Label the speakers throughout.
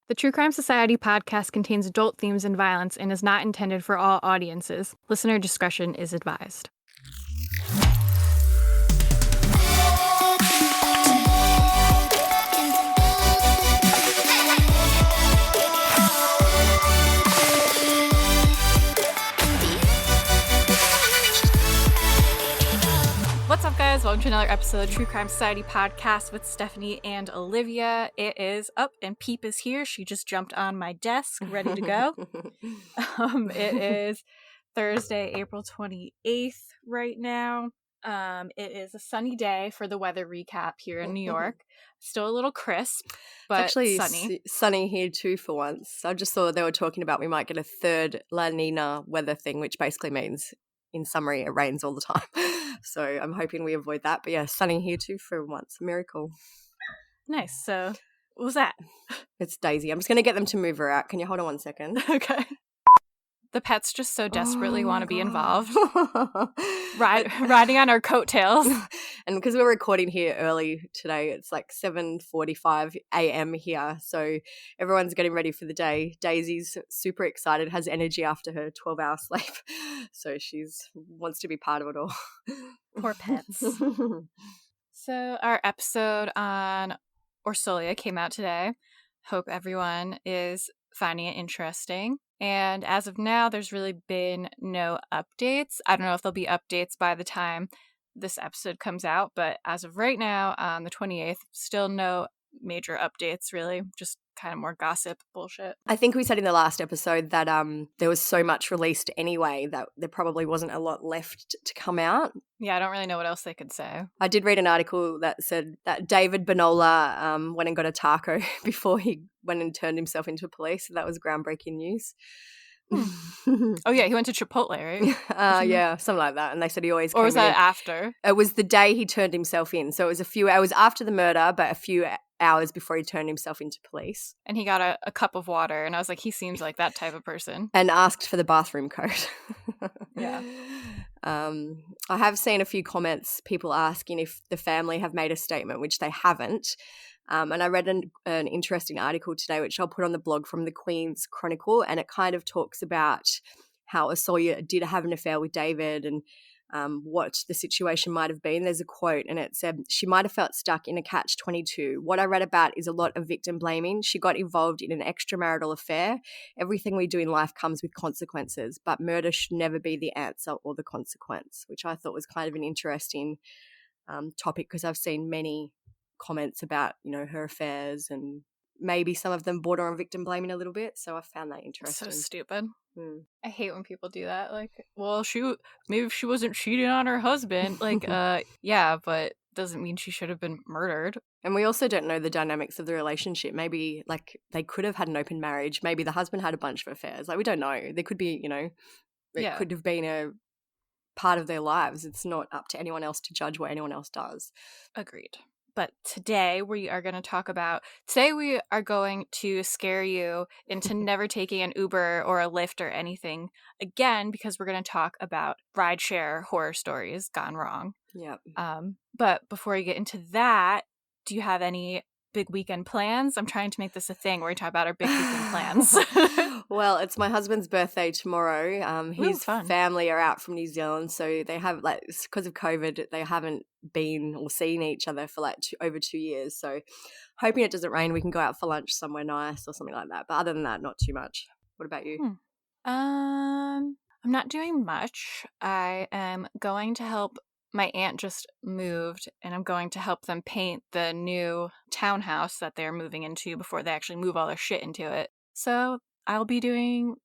Speaker 1: The True Crime Society podcast contains adult themes and violence and is not intended for all audiences. Listener discretion is advised. What's up, guys? Welcome to another episode of True Crime Society podcast with Stephanie and Olivia. It is up and Peep is here. She just jumped on my desk, ready to go. It is Thursday, April 28th right now. It is a sunny day for the weather recap here in New York. Still a little crisp, but
Speaker 2: it's actually
Speaker 1: sunny.
Speaker 2: Sunny here too for once. I just saw they were talking about we might get a third La Nina weather thing, which basically means, in summary, it rains all the time. So I'm hoping we avoid that. But yeah, sunny here too for once. A miracle.
Speaker 1: Nice. So what was that?
Speaker 2: It's Daisy. I'm just going to get them to move her out. Can you hold on 1 second?
Speaker 1: Okay. The pets just so desperately want to be involved. Riding on our coattails.
Speaker 2: And because we're recording here early today, it's like 7:45 a.m. here. So everyone's getting ready for the day. Daisy's super excited, has energy after her 12-hour sleep. So she's wants to be part of it all.
Speaker 1: Poor pets. So our episode on Orsolia came out today. Hope everyone is finding it interesting. And as of now, there's really been no updates. I don't know if there'll be updates by the time this episode comes out, but as of right now, on the 28th, still no major updates, really. Just kind of more gossip bullshit.
Speaker 2: I think we said in the last episode that there was so much released anyway that there probably wasn't a lot left to come out.
Speaker 1: Yeah, I don't really know what else they could say.
Speaker 2: I did read an article that said that David Bonola went and got a taco before he went and turned himself into police. So that was groundbreaking news.
Speaker 1: Oh yeah, he went to Chipotle, right?
Speaker 2: Yeah, something like that. And they said he always
Speaker 1: Or was that after?
Speaker 2: It was the day he turned himself in. So it was a few hours after the murder, but a few hours before he turned himself into police.
Speaker 1: And he got a cup of water, and I was like, he seems like that type of person.
Speaker 2: And asked for the bathroom code.
Speaker 1: Yeah.
Speaker 2: I have seen a few comments, people asking if the family have made a statement, which they haven't. And I read an interesting article today, which I'll put on the blog from the Queen's Chronicle, and it kind of talks about how Orsolia did have an affair with David and what the situation might have been. There's a quote, and it said, "She might have felt stuck in a catch-22. What I read about is a lot of victim blaming. She got involved in an extramarital affair. Everything we do in life comes with consequences, but murder should never be the answer or the consequence," which I thought was kind of an interesting topic, because I've seen many comments about, you know, her affairs, and maybe some of them border on victim blaming a little bit. So I found that interesting.
Speaker 1: So stupid. I hate when people do that. Like, well, maybe she wasn't cheating on her husband. Like, yeah, but doesn't mean she should have been murdered.
Speaker 2: And we also don't know the dynamics of the relationship. Maybe, like, they could have had an open marriage. Maybe the husband had a bunch of affairs. Like, we don't know. There could be, you know, it could have been a part of their lives. It's not up to anyone else to judge what anyone else does.
Speaker 1: Agreed. But today we are going to scare you into never taking an Uber or a Lyft or anything again, because we're going to talk about rideshare horror stories gone wrong.
Speaker 2: Yeah.
Speaker 1: But before we get into that, do you have any big weekend plans? I'm trying to make this a thing where we talk about our big weekend plans.
Speaker 2: Well, it's my husband's birthday tomorrow. His family are out from New Zealand, so they have, like, because of COVID, they haven't been or seen each other for like over 2 years. So hoping it doesn't rain, we can go out for lunch somewhere nice or something like that. But other than that, not too much. What about you?
Speaker 1: I'm not doing much. I am going to help. My aunt just moved, and I'm going to help them paint the new townhouse that they're moving into before they actually move all their shit into it. So I'll be doing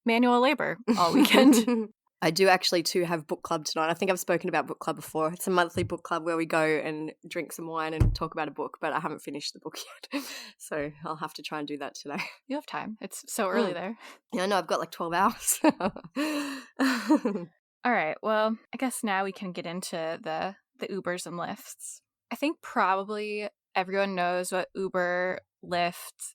Speaker 1: manual labor all weekend.
Speaker 2: I do actually too have book club tonight. I think I've spoken about book club before. It's a monthly book club where we go and drink some wine and talk about a book, but I haven't finished the book yet. So I'll have to try and do that today.
Speaker 1: You have time. It's so early there.
Speaker 2: Yeah, I know. I've got like 12 hours.
Speaker 1: All right, well, I guess now we can get into the Ubers and Lyfts. I think probably everyone knows what Uber, Lyft,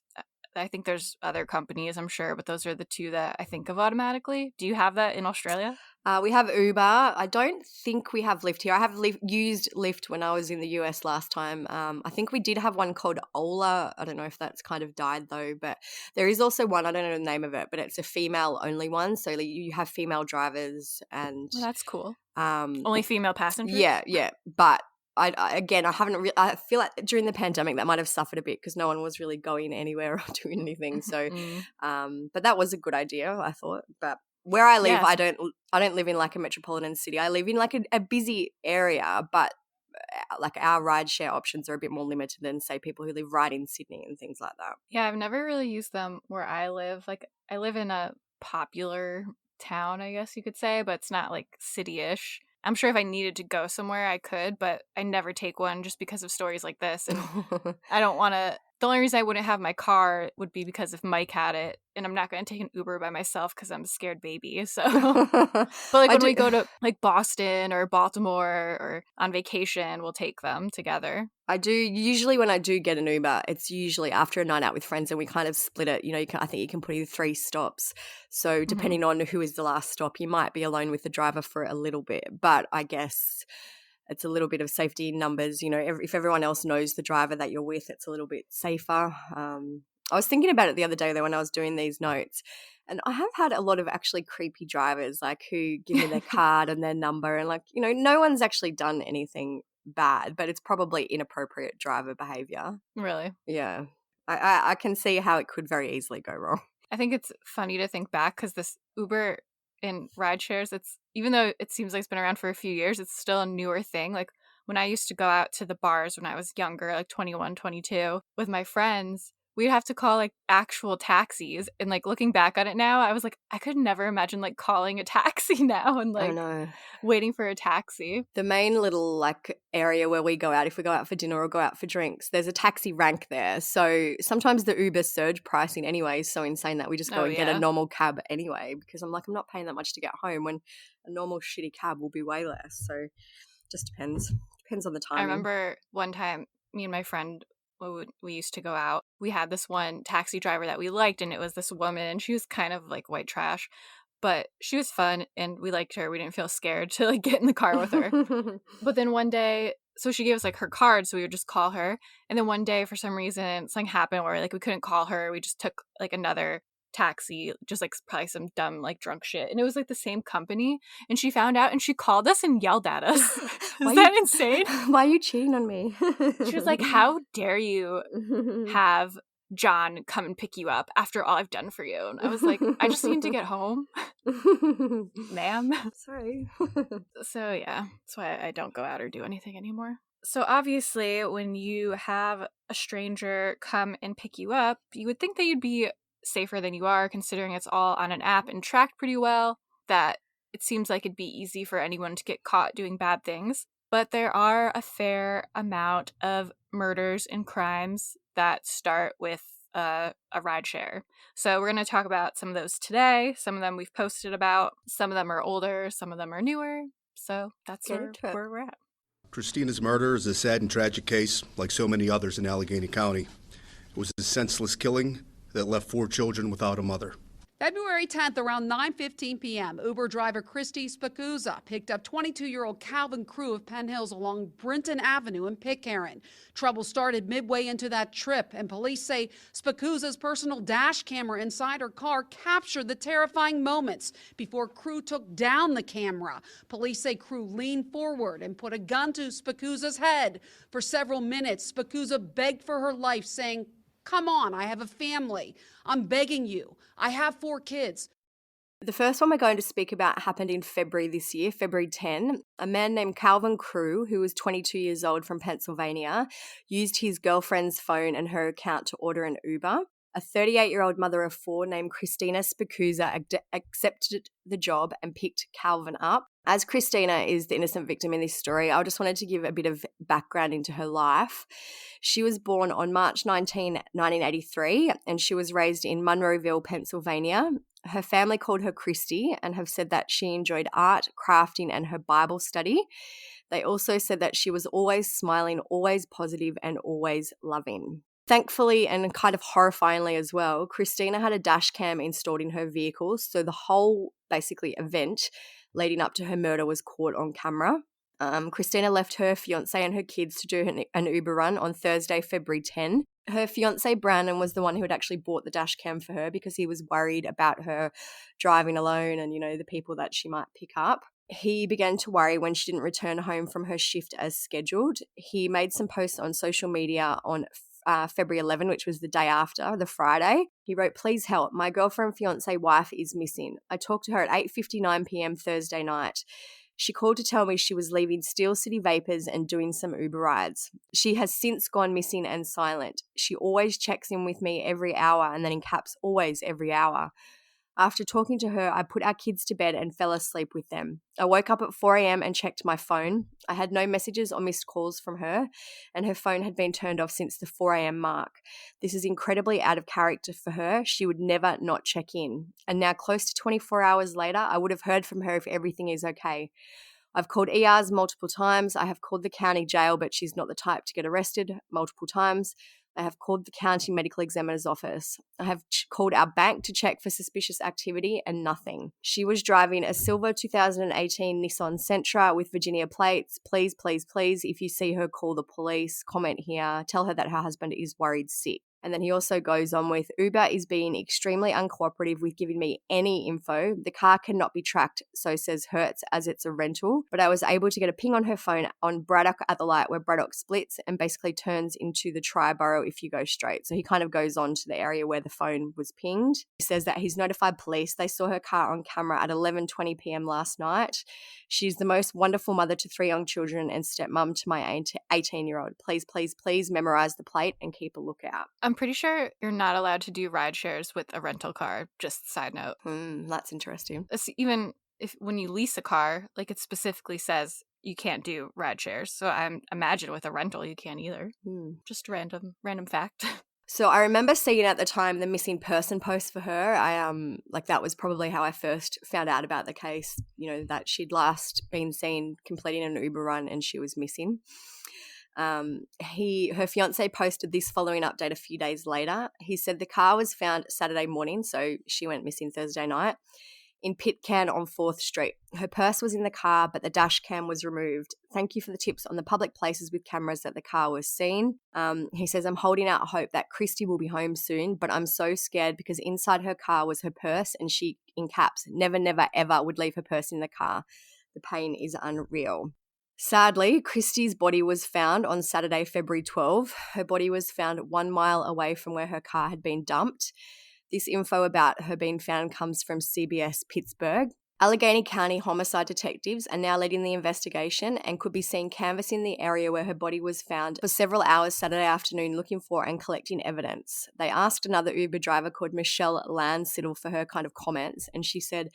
Speaker 1: I think there's other companies, I'm sure, but those are the two that I think of automatically. Do you have that in Australia?
Speaker 2: We have Uber. I don't think we have Lyft here. I have used Lyft when I was in the US last time. I think we did have one called Ola. I don't know if that's kind of died though, but there is also one, I don't know the name of it, but it's a female only one. So you have female drivers and
Speaker 1: Well, that's cool. Only female passengers?
Speaker 2: Yeah. But I haven't I feel like during the pandemic that might have suffered a bit because no one was really going anywhere or doing anything. So, but that was a good idea, I thought. But where I live, yes. I don't live in like a metropolitan city. I live in like a busy area, but like our rideshare options are a bit more limited than say people who live right in Sydney and things like that.
Speaker 1: Yeah, I've never really used them where I live. Like I live in a popular town, I guess you could say, but it's not like city-ish. I'm sure if I needed to go somewhere, I could, but I never take one just because of stories like this. And I don't want to. The only reason I wouldn't have my car would be because if Mike had it, and I'm not going to take an Uber by myself because I'm a scared baby. So, but like when we go to like Boston or Baltimore or on vacation, we'll take them together.
Speaker 2: I do. Usually when I do get an Uber, it's usually after a night out with friends and we kind of split it. You know, I think you can put in 3 stops. So depending on who is the last stop, you might be alone with the driver for a little bit. But I guess it's a little bit of safety in numbers. You know, if everyone else knows the driver that you're with, it's a little bit safer. I was thinking about it the other day though when I was doing these notes, and I have had a lot of actually creepy drivers like who give me their card and their number, and like, you know, no one's actually done anything bad, but it's probably inappropriate driver behavior.
Speaker 1: Really?
Speaker 2: Yeah. I can see how it could very easily go wrong.
Speaker 1: I think it's funny to think back because this Uber and ride shares, it's even though it seems like it's been around for a few years, it's still a newer thing. Like when I used to go out to the bars when I was younger, like 21, 22, with my friends, we'd have to call like actual taxis. And like looking back on it now, I was like, I could never imagine like calling a taxi now and like waiting for a taxi.
Speaker 2: The main little like area where we go out, if we go out for dinner or go out for drinks, there's a taxi rank there. So sometimes the Uber surge pricing anyway is so insane that we just go and get a normal cab anyway, because I'm like, I'm not paying that much to get home when a normal shitty cab will be way less. So just depends on the timing.
Speaker 1: I remember one time me and my friend, we used to go out, we had this one taxi driver that we liked, and it was this woman, and she was kind of like white trash, but she was fun and we liked her. We didn't feel scared to like get in the car with her. But then one day, so she gave us like her card so we would just call her, and then one day for some reason something happened where like we couldn't call her. We just took like another taxi, just like probably some dumb like drunk shit, and it was like the same company, and she found out and she called us and yelled at us. Is that insane?
Speaker 2: Why are you cheating on me?
Speaker 1: She was like, how dare you have John come and pick you up after all I've done for you? And I was like, I just need to get home. Ma'am.
Speaker 2: Sorry.
Speaker 1: So yeah, that's why I don't go out or do anything anymore. So obviously when you have a stranger come and pick you up, you would think that you'd be safer than you are, considering it's all on an app and tracked pretty well, that it seems like it'd be easy for anyone to get caught doing bad things. But there are a fair amount of murders and crimes that start with a rideshare. So we're going to talk about some of those today. Some of them we've posted about. Some of them are older. Some of them are newer. So that's where we're at.
Speaker 3: Christina's murder is a sad and tragic case, like so many others in Allegheny County. It was a senseless killing that left 4 children without a mother.
Speaker 4: February 10th, around 9:15 p.m., Uber driver Christi Spicuzza picked up 22-year-old Calvin Crew of Penn Hills along Brinton Avenue in Pitcairn. Trouble started midway into that trip, and police say Spicuzza's personal dash camera inside her car captured the terrifying moments before Crew took down the camera. Police say Crew leaned forward and put a gun to Spicuzza's head. For several minutes, Spicuzza begged for her life, saying, "Come on, I have a family. I'm begging you. I have 4 kids."
Speaker 2: The first one we're going to speak about happened in February this year, February 10. A man named Calvin Crew, who was 22 years old from Pennsylvania, used his girlfriend's phone and her account to order an Uber. A 38-year-old mother of 4 named Christina Spicuzza accepted the job and picked Calvin up. As Christina is the innocent victim in this story, I just wanted to give a bit of background into her life. She was born on March 19, 1983, and she was raised in Monroeville, Pennsylvania. Her family called her Christi and have said that she enjoyed art, crafting, and her Bible study. They also said that she was always smiling, always positive, and always loving. Thankfully, and kind of horrifyingly as well, Christina had a dash cam installed in her vehicle, so the whole basically event leading up to her murder was caught on camera. Christina left her fiancé and her kids to do an Uber run on Thursday, February 10. Her fiancé, Brandon, was the one who had actually bought the dash cam for her because he was worried about her driving alone and, the people that she might pick up. He began to worry when she didn't return home from her shift as scheduled. He made some posts on social media on February 11, which was the day after, the Friday. He wrote, "Please help. My girlfriend, fiancé, wife is missing. I talked to her at 8:59 p.m. Thursday night. She called to tell me she was leaving Steel City Vapors and doing some Uber rides. She has since gone missing and silent. She always checks in with me every hour," and then in caps, always every hour. "After talking to her, I put our kids to bed and fell asleep with them. I woke up at 4 a.m. and checked my phone. I had no messages or missed calls from her, and her phone had been turned off since the 4 a.m. mark. This is incredibly out of character for her. She would never not check in. And now, close to 24 hours later, I would have heard from her if everything is okay. I've called ERs multiple times. I have called the county jail, but she's not the type to get arrested multiple times. I have called the county medical examiner's office. I have called our bank to check for suspicious activity and nothing. She was driving a silver 2018 Nissan Sentra with Virginia plates. Please, please, please, if you see her, call the police. Comment here. Tell her that her husband is worried sick." And then he also goes on with, "Uber is being extremely uncooperative with giving me any info. The car cannot be tracked, so says Hertz, as it's a rental. But I was able to get a ping on her phone on Braddock at the light where Braddock splits and basically turns into the Triborough if you go straight." So he kind of goes on to the area where the phone was pinged. He says that he's notified police. They saw her car on camera at 11:20 p.m. last night. "She's the most wonderful mother to 3 young children and stepmom to my 18-year-old. Please, please, please memorize the plate and keep a lookout."
Speaker 1: I'm pretty sure you're not allowed to do ride shares with a rental car, just side note.
Speaker 2: That's interesting.
Speaker 1: Even if when you lease a car, like it specifically says you can't do ride shares. So I imagine with a rental you can't either. Just random fact.
Speaker 2: So I remember seeing at the time the missing person post for her. That was probably how I first found out about the case, that she'd last been seen completing an Uber run and she was missing. Her fiancé posted this following update a few days later. He said the car was found Saturday morning, so she went missing Thursday night, in Pitcairn on 4th Street. Her purse was in the car, but the dash cam was removed. Thank you for the tips on the public places with cameras that the car was seen. He says, "I'm holding out hope that Christi will be home soon, but I'm so scared because inside her car was her purse and she, in caps, never, never, ever would leave her purse in the car. The pain is unreal." Sadly, Christi's body was found on Saturday, February 12. Her body was found 1 mile away from where her car had been dumped. This info about her being found comes from CBS Pittsburgh. Allegheny County homicide detectives are now leading the investigation and could be seen canvassing the area where her body was found for several hours Saturday afternoon looking for and collecting evidence. They asked another Uber driver called Michelle Landsiddle for her kind of comments, and she said,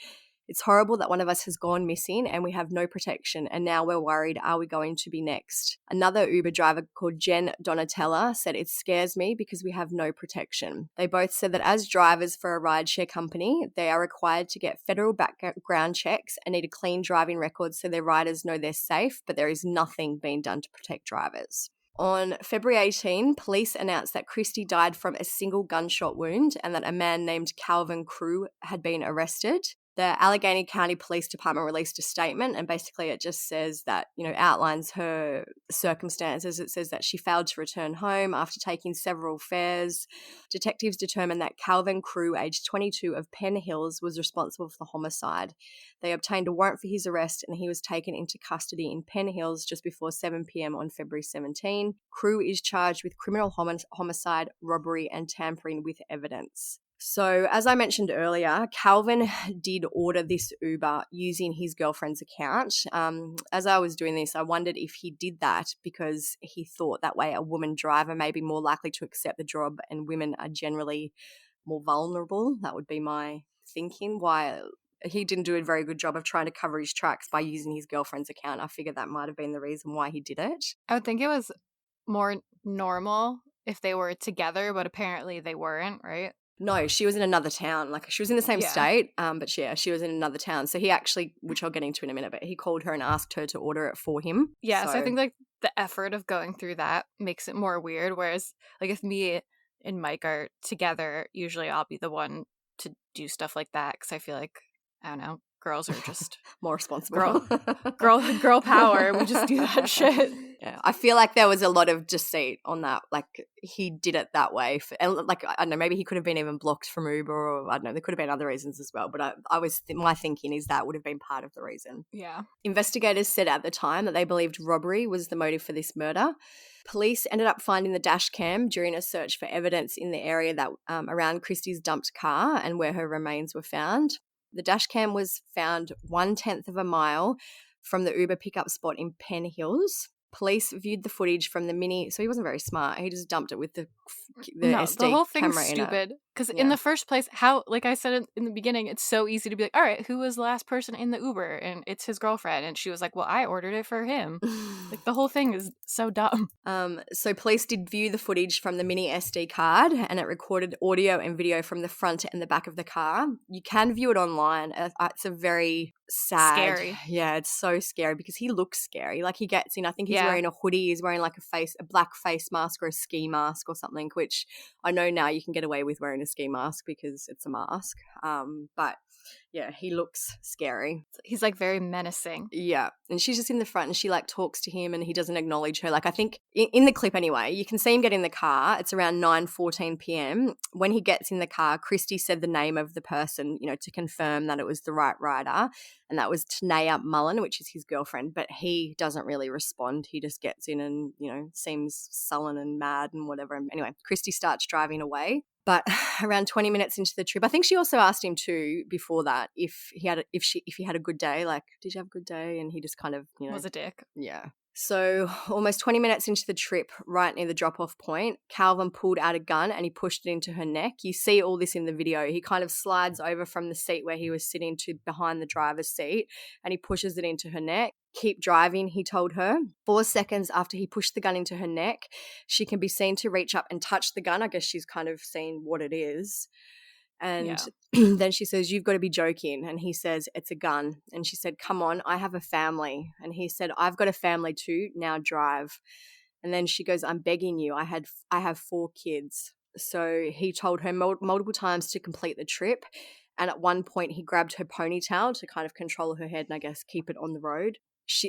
Speaker 2: "It's horrible that one of us has gone missing and we have no protection, and now we're worried, are we going to be next?" Another Uber driver called Jen Donatella said, "It scares me because we have no protection." They both said that as drivers for a rideshare company, they are required to get federal background checks and need a clean driving record so their riders know they're safe, but there is nothing being done to protect drivers. On February 18, police announced that Christi died from a single gunshot wound and that a man named Calvin Crew had been arrested. The Allegheny County Police Department released a statement, and basically it just says that, outlines her circumstances. It says that she failed to return home after taking several fares. Detectives determined that Calvin Crew, aged 22, of Penn Hills, was responsible for the homicide. They obtained a warrant for his arrest and he was taken into custody in Penn Hills just before 7 p.m. on February 17. Crew is charged with criminal homicide, robbery, and tampering with evidence. So, as I mentioned earlier, Calvin did order this Uber using his girlfriend's account. As I was doing this, I wondered if he did that because he thought that way a woman driver may be more likely to accept the job and women are generally more vulnerable. That would be my thinking. Why he didn't do a very good job of trying to cover his tracks by using his girlfriend's account. I figured that might have been the reason why he did it.
Speaker 1: I would think it was more normal if they were together, but apparently they weren't, right?
Speaker 2: No, she was in another town. Like, she was in the same state, but yeah, she was in another town. So he actually, which I'll get into in a minute, but he called her and asked her to order it for him.
Speaker 1: Yeah, so I think like the effort of going through that makes it more weird. Whereas like if me and Mike are together, usually I'll be the one to do stuff like that because I feel like I don't know, girls are just
Speaker 2: more responsible.
Speaker 1: girl power. We just do that shit.
Speaker 2: Yeah, I feel like there was a lot of deceit on that. Like, he did it that way. And like, I don't know, maybe he could have been even blocked from Uber, or I don't know, there could have been other reasons as well. But my thinking is that would have been part of the reason.
Speaker 1: Yeah.
Speaker 2: Investigators said at the time that they believed robbery was the motive for this murder. Police ended up finding the dash cam during a search for evidence in the area that around Christi's dumped car and where her remains were found. The dash cam was found 1/10 of a mile from the Uber pickup spot in Penn Hills. Police viewed the footage from the Mini, so he wasn't very smart. He just dumped it with the SD
Speaker 1: the whole thing's
Speaker 2: camera
Speaker 1: stupid. Because
Speaker 2: Yeah.
Speaker 1: in the first place, how, like I said in the beginning, it's so easy to be like, all right, who was the last person in the Uber? And it's his girlfriend. And she was like, well, I ordered it for him. Like, the whole thing is so dumb.
Speaker 2: So police did view the footage from the Mini SD card, and it recorded audio and video from the front and the back of the car. You can view it online. It's a very sad.
Speaker 1: Scary.
Speaker 2: Yeah, it's so scary because he looks scary. Like, he gets in, I think he's
Speaker 1: Yeah.
Speaker 2: wearing a hoodie, he's wearing like a black face mask or a ski mask or something, which I know now you can get away with wearing a ski mask because it's a mask. But yeah, he looks scary.
Speaker 1: He's like very menacing.
Speaker 2: Yeah, and she's just in the front and she like talks to him and he doesn't acknowledge her. Like, I think in the clip anyway, you can see him get in the car. It's around 9:14 p.m. When he gets in the car, Christi said the name of the person, to confirm that it was the right rider, and that was Tanea Mullen, which is his girlfriend, but he doesn't really respond. He just gets in and, seems sullen and mad and whatever. And anyway, Christi starts driving away. But around 20 minutes into the trip, I think she also asked him too before that if he had a good day. Like, did you have a good day? And he just kind of,
Speaker 1: Was a dick.
Speaker 2: Yeah. So almost 20 minutes into the trip, right near the drop-off point, Calvin pulled out a gun and he pushed it into her neck. You see all this in the video. He kind of slides over from the seat where he was sitting to behind the driver's seat and he pushes it into her neck. Keep driving, he told her. 4 seconds after he pushed the gun into her neck, she can be seen to reach up and touch the gun. I guess she's kind of seen what it is. And then she says, you've got to be joking. And he says, it's a gun. And she said, come on, I have a family. And he said, I've got a family too, now drive. And then she goes, I'm begging you, I have 4 kids. So he told her multiple times to complete the trip. And at one point he grabbed her ponytail to kind of control her head and I guess keep it on the road.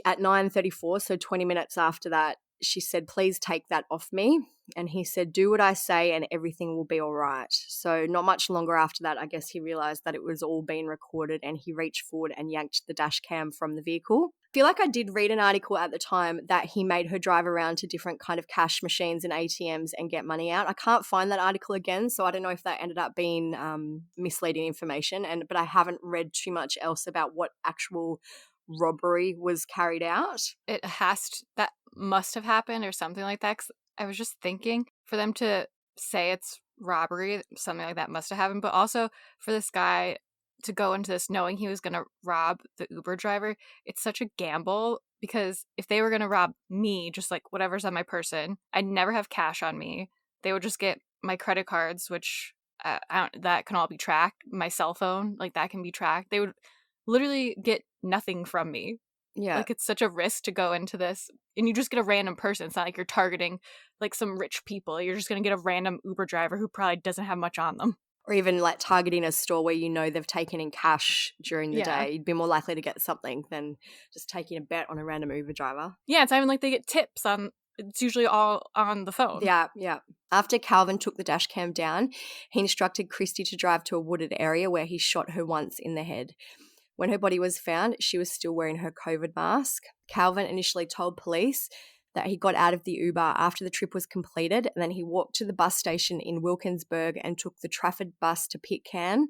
Speaker 2: At 9:34, so 20 minutes after that, she said, please take that off me. And he said, do what I say and everything will be all right. So not much longer after that, I guess he realized that it was all being recorded and he reached forward and yanked the dash cam from the vehicle. I feel like I did read an article at the time that he made her drive around to different kind of cash machines and ATMs and get money out. I can't find that article again, so I don't know if that ended up being misleading information. But I haven't read too much else about what actual robbery was carried out.
Speaker 1: That must have happened or something like that. 'Cause I was just thinking, for them to say it's robbery, something like that must have happened. But also for this guy to go into this knowing he was going to rob the Uber driver, it's such a gamble, because if they were going to rob me, just like whatever's on my person, I'd never have cash on me. They would just get my credit cards, which that can all be tracked. My cell phone, like, that can be tracked. They would literally get nothing from me.
Speaker 2: Yeah.
Speaker 1: Like, it's such a risk to go into this, and you just get a random person. It's not like you're targeting like some rich people. You're just going to get a random Uber driver who probably doesn't have much on them.
Speaker 2: Or even like targeting a store where they've taken in cash during the day. You'd be more likely to get something than just taking a bet on a random Uber driver.
Speaker 1: Yeah, it's not even like they get tips on. It's usually all on the phone.
Speaker 2: Yeah. After Calvin took the dash cam down, he instructed Christi to drive to a wooded area where he shot her once in the head. When her body was found, she was still wearing her COVID mask. Calvin initially told police that he got out of the Uber after the trip was completed, and then he walked to the bus station in Wilkinsburg and took the Trafford bus to Pitcairn.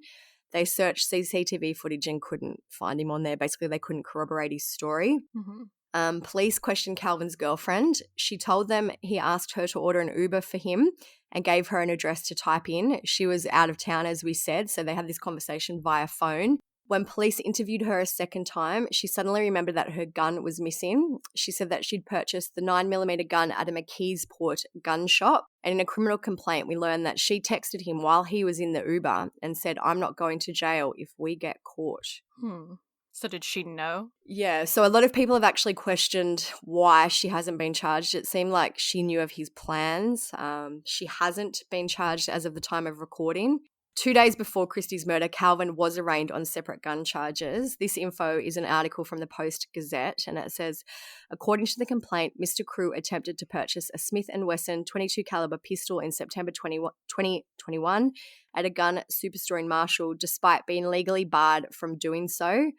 Speaker 2: They searched CCTV footage and couldn't find him on there. Basically, they couldn't corroborate his story.
Speaker 1: Mm-hmm.
Speaker 2: Police questioned Calvin's girlfriend. She told them he asked her to order an Uber for him and gave her an address to type in. She was out of town, as we said, so they had this conversation via phone. When police interviewed her a second time, she suddenly remembered that her gun was missing. She said that she'd purchased the 9mm gun at a McKeesport gun shop. And in a criminal complaint, we learned that she texted him while he was in the Uber and said, I'm not going to jail if we get caught.
Speaker 1: So did she know?
Speaker 2: Yeah, so a lot of people have actually questioned why she hasn't been charged. It seemed like she knew of his plans. She hasn't been charged as of the time of recording. 2 days before Christie's murder, Calvin was arraigned on separate gun charges. This info is an article from the Post-Gazette, and it says, according to the complaint, Mr. Crew attempted to purchase a Smith & Wesson .22 caliber pistol in September 2021 at a gun superstore in Marshall, despite being legally barred from doing so.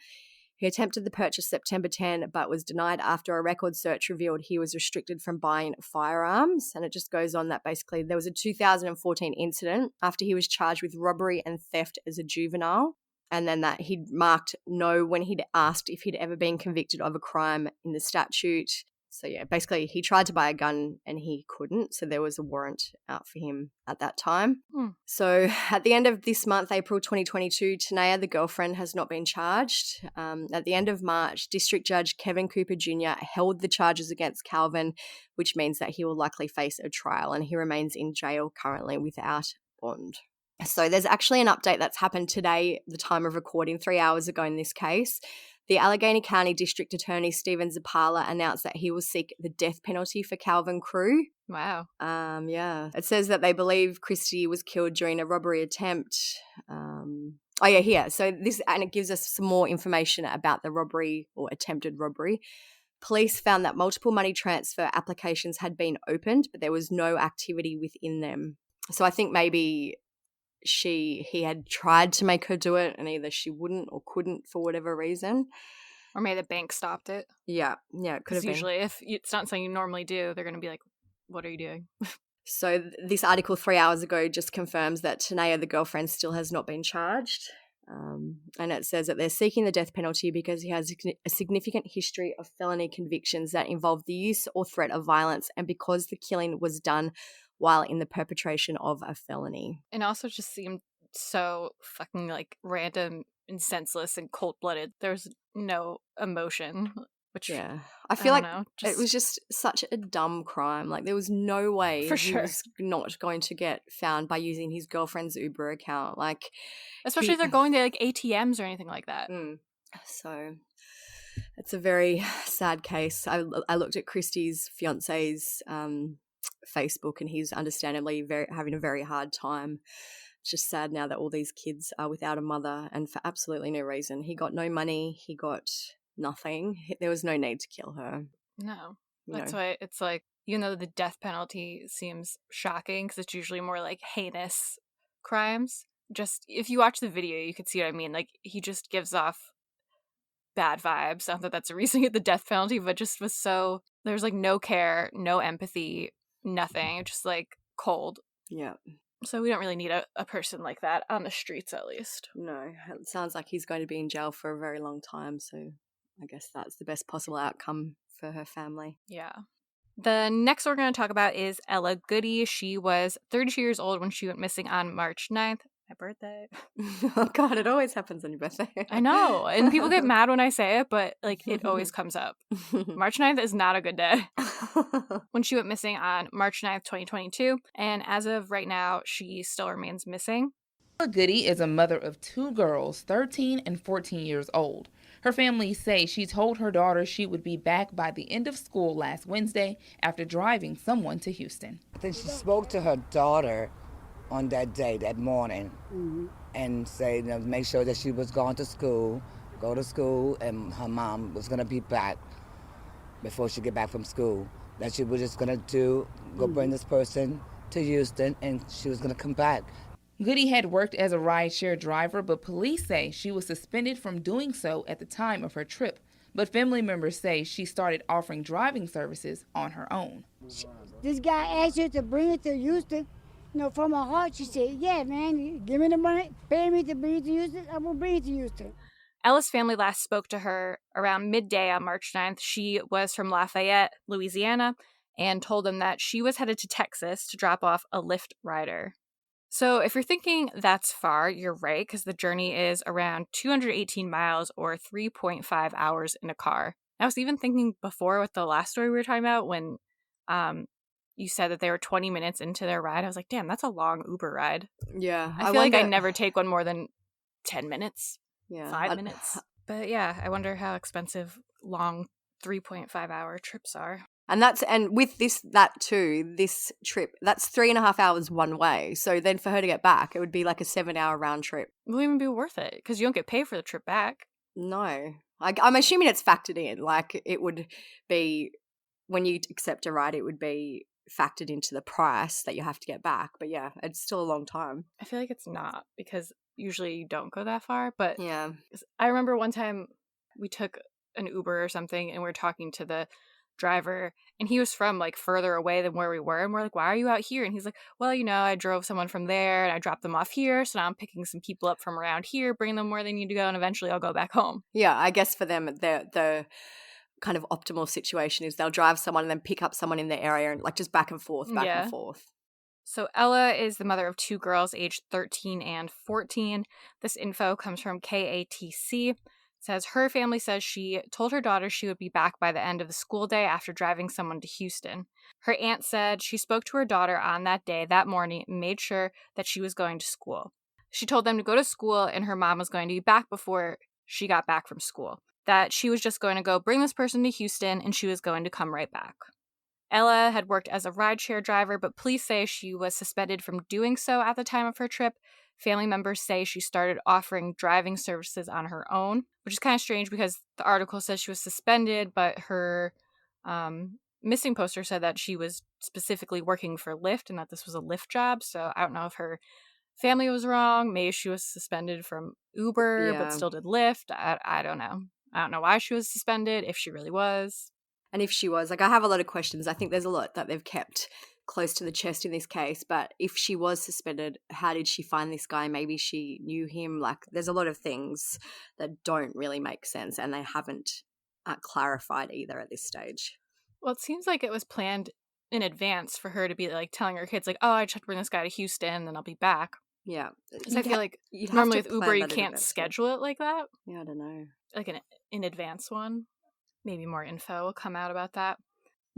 Speaker 2: He attempted the purchase September 10, but was denied after a record search revealed he was restricted from buying firearms. And it just goes on that basically there was a 2014 incident after he was charged with robbery and theft as a juvenile. And then that he'd marked no when he'd asked if he'd ever been convicted of a crime in the statute. So yeah, basically he tried to buy a gun and he couldn't. So there was a warrant out for him at that time. So at the end of this month, April 2022, Tanea, the girlfriend, has not been charged. At the end of March, District Judge Kevin Cooper Jr. held the charges against Calvin, which means that he will likely face a trial, and he remains in jail currently without bond. So there's actually an update that's happened today, the time of recording, 3 hours ago in this case. The Allegheny County District Attorney Stephen Zappala announced that he will seek the death penalty for Calvin Crew.
Speaker 1: Wow.
Speaker 2: Yeah. It says that they believe Christi was killed during a robbery attempt. Here. So this, and it gives us some more information about the robbery or attempted robbery. Police found that multiple money transfer applications had been opened, but there was no activity within them. So I think maybe he had tried to make her do it and either she wouldn't or couldn't for whatever reason.
Speaker 1: Or maybe the bank stopped it.
Speaker 2: Yeah, it could have been.
Speaker 1: Usually if it's not something you normally do, they're going to be like, what are you doing?
Speaker 2: So this article 3 hours ago just confirms that Tanea, the girlfriend, still has not been charged. And it says that they're seeking the death penalty because he has a significant history of felony convictions that involve the use or threat of violence, and because the killing was done while in the perpetration of a felony.
Speaker 1: And also just seemed so fucking like random and senseless and cold-blooded. There's no emotion, which
Speaker 2: I feel like
Speaker 1: it
Speaker 2: was just such a dumb crime. Like there was no way
Speaker 1: for
Speaker 2: he
Speaker 1: sure
Speaker 2: was not going to get found by using his girlfriend's Uber account. Like,
Speaker 1: especially if they're going to like ATMs or anything like that.
Speaker 2: So it's a very sad case. I looked at Christie's fiance's Facebook, and he's understandably having a very hard time. It's just sad now that all these kids are without a mother, and for absolutely no reason. He got no money. He got nothing. There was no need to kill her.
Speaker 1: No. That's why it's like, even though the death penalty seems shocking because it's usually more like heinous crimes, just if you watch the video, you could see what I mean. Like, he just gives off bad vibes. Not that that's a reason to get the death penalty, but just was so, there's like no care, no empathy, nothing, just like cold.
Speaker 2: Yeah.
Speaker 1: So we don't really need a person like that on the streets, at least.
Speaker 2: No, it sounds like he's going to be in jail for a very long time, so I guess that's the best possible outcome for her family.
Speaker 1: Yeah. The next one we're going to talk about is Ella Goodie. She was 32 years old when she went missing on March 9th. My birthday.
Speaker 2: Oh, God, it always happens on your birthday.
Speaker 1: I know. And people get mad when I say it, but like it always comes up. March 9th is not a good day. When she went missing on March 9th, 2022. And as of right now, she still remains missing.
Speaker 5: Ella Goodie is a mother of two girls, 13 and 14 years old. Her family say she told her daughter she would be back by the end of school last Wednesday after driving someone to Houston.
Speaker 6: I think she spoke to her daughter on that day, that morning, and say, make sure that she was going to school, go to school, and her mom was going to be back before she get back from school. That she was just going to go bring this person to Houston, and she was going to come back.
Speaker 5: Goodie had worked as a rideshare driver, but police say she was suspended from doing so at the time of her trip. But family members say she started offering driving services on her own.
Speaker 7: This guy asked her to bring it to Houston. From her heart, she said, yeah, man, give me the money, pay me to bring it to Houston, I will bring it to Houston.
Speaker 1: Ella's family last spoke to her around midday on March 9th. She was from Lafayette, Louisiana, and told them that she was headed to Texas to drop off a Lyft rider. So if you're thinking that's far, you're right, because the journey is around 218 miles or 3.5 hours in a car. I was even thinking before with the last story we were talking about when you said that they were 20 minutes into their ride. I was like, damn, that's a long Uber ride.
Speaker 2: Yeah.
Speaker 1: I feel like I never take one more than 10 minutes, 5 minutes. But yeah, I wonder how expensive long 3.5 hour trips are.
Speaker 2: And with that too, this trip, that's 3.5 hours one way. So then for her to get back, it would be like a 7-hour round trip.
Speaker 1: It won't even be worth it because you don't get paid for the trip back.
Speaker 2: No. I'm assuming it's factored in. Like it would be, when you accept a ride, it would be factored into the price that you have to get back. But yeah, it's still a long time.
Speaker 1: I feel like it's not because usually you don't go that far. But
Speaker 2: yeah,
Speaker 1: I remember one time we took an Uber or something and we were talking to the driver and he was from like further away than where we were, and we're like, why are you out here? And he's like, well, I drove someone from there and I dropped them off here, so now I'm picking some people up from around here, bringing them where they need to go, and eventually I'll go back home.
Speaker 2: Yeah, I guess for them the kind of optimal situation is they'll drive someone and then pick up someone in the area and like just back and forth.
Speaker 1: So Ella is the mother of 2 girls aged 13 and 14. This info comes from KATC. It says her family says she told her daughter she would be back by the end of the school day after driving someone to Houston. Her aunt said she spoke to her daughter on that morning and made sure that she was going to school. She told them to go to school and her mom was going to be back before she got back from school. That she was just going to go bring this person to Houston and she was going to come right back. Ella had worked as a rideshare driver, but police say she was suspended from doing so at the time of her trip. Family members say she started offering driving services on her own, which is kind of strange because the article says she was suspended, but her missing poster said that she was specifically working for Lyft and that this was a Lyft job. So I don't know if her family was wrong. Maybe she was suspended from Uber, but still did Lyft. I don't know. I don't know why she was suspended, if she really was.
Speaker 2: And if she was, like, I have a lot of questions. I think there's a lot that they've kept close to the chest in this case. But if she was suspended, how did she find this guy? Maybe she knew him. Like, there's a lot of things that don't really make sense, and they haven't clarified either at this stage.
Speaker 1: Well, it seems like it was planned in advance for her to be, like, telling her kids, like, oh, I just have to bring this guy to Houston, and then I'll be back.
Speaker 2: Yeah.
Speaker 1: Because I feel like normally with Uber, you can't schedule it like that.
Speaker 2: Yeah, I don't know.
Speaker 1: Like an in advance one. Maybe more info will come out about that.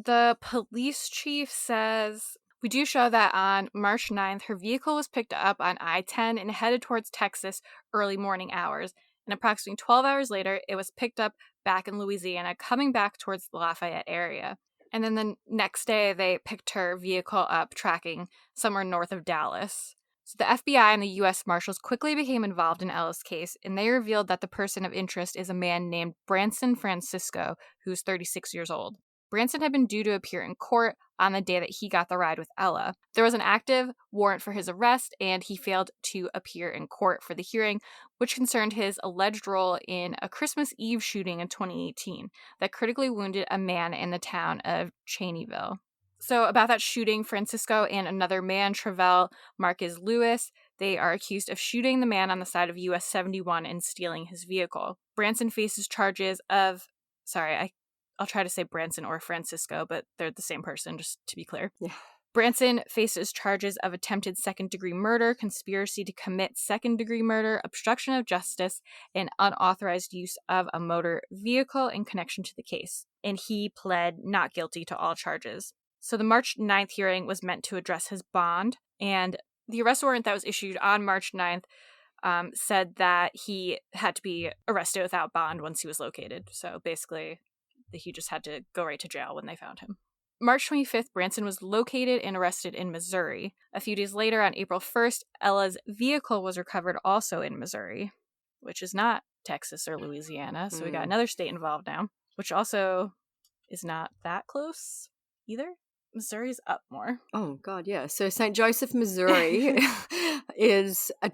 Speaker 1: The police chief says, we do show that on March 9th, her vehicle was picked up on I-10 and headed towards Texas early morning hours. And approximately 12 hours later, it was picked up back in Louisiana, coming back towards the Lafayette area. And then the next day, they picked her vehicle up, tracking somewhere north of Dallas. So the FBI and the U.S. Marshals quickly became involved in Ella's case, and they revealed that the person of interest is a man named Branson Francisco, who's 36 years old. Branson had been due to appear in court on the day that he got the ride with Ella. There was an active warrant for his arrest, and he failed to appear in court for the hearing, which concerned his alleged role in a Christmas Eve shooting in 2018 that critically wounded a man in the town of Cheneyville. So about that shooting, Francisco and another man, Travell Marquez Lewis, they are accused of shooting the man on the side of US 71 and stealing his vehicle. Branson faces charges of, I'll try to say Branson or Francisco, but they're the same person, just to be clear.
Speaker 2: Yeah.
Speaker 1: Branson faces charges of attempted second-degree murder, conspiracy to commit second-degree murder, obstruction of justice, and unauthorized use of a motor vehicle in connection to the case. And he pled not guilty to all charges. So the March 9th hearing was meant to address his bond, and the arrest warrant that was issued on March 9th said that he had to be arrested without bond once he was located. So basically, he just had to go right to jail when they found him. March 25th, Branson was located and arrested in Missouri. A few days later, on April 1st, Ella's vehicle was recovered also in Missouri, which is not Texas or Louisiana. So we got another state involved now, which also is not that close either. Missouri's up more. Oh,
Speaker 2: God, yeah. So St. Joseph, Missouri is a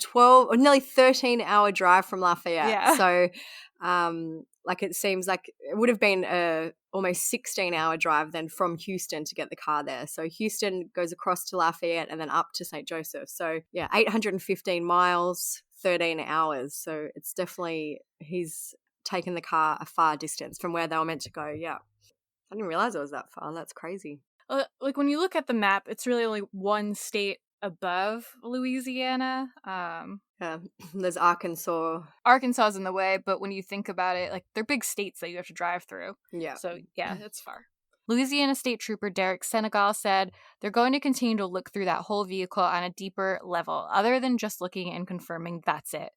Speaker 2: nearly 13-hour drive from Lafayette.
Speaker 1: Yeah.
Speaker 2: So, it seems like it would have been a almost 16-hour drive then from Houston to get the car there. So Houston goes across to Lafayette and then up to St. Joseph. So, 815 miles, 13 hours. So it's definitely, he's taken the car a far distance from where they were meant to go. Yeah. I didn't realize it was that far. That's crazy.
Speaker 1: When you look at the map, it's really only one state above Louisiana.
Speaker 2: Yeah, there's Arkansas.
Speaker 1: Arkansas is in the way, but when you think about it, they're big states that you have to drive through.
Speaker 2: Yeah.
Speaker 1: So, it's far. Louisiana State Trooper Derek Senegal said they're going to continue to look through that whole vehicle on a deeper level, other than just looking and confirming that's it.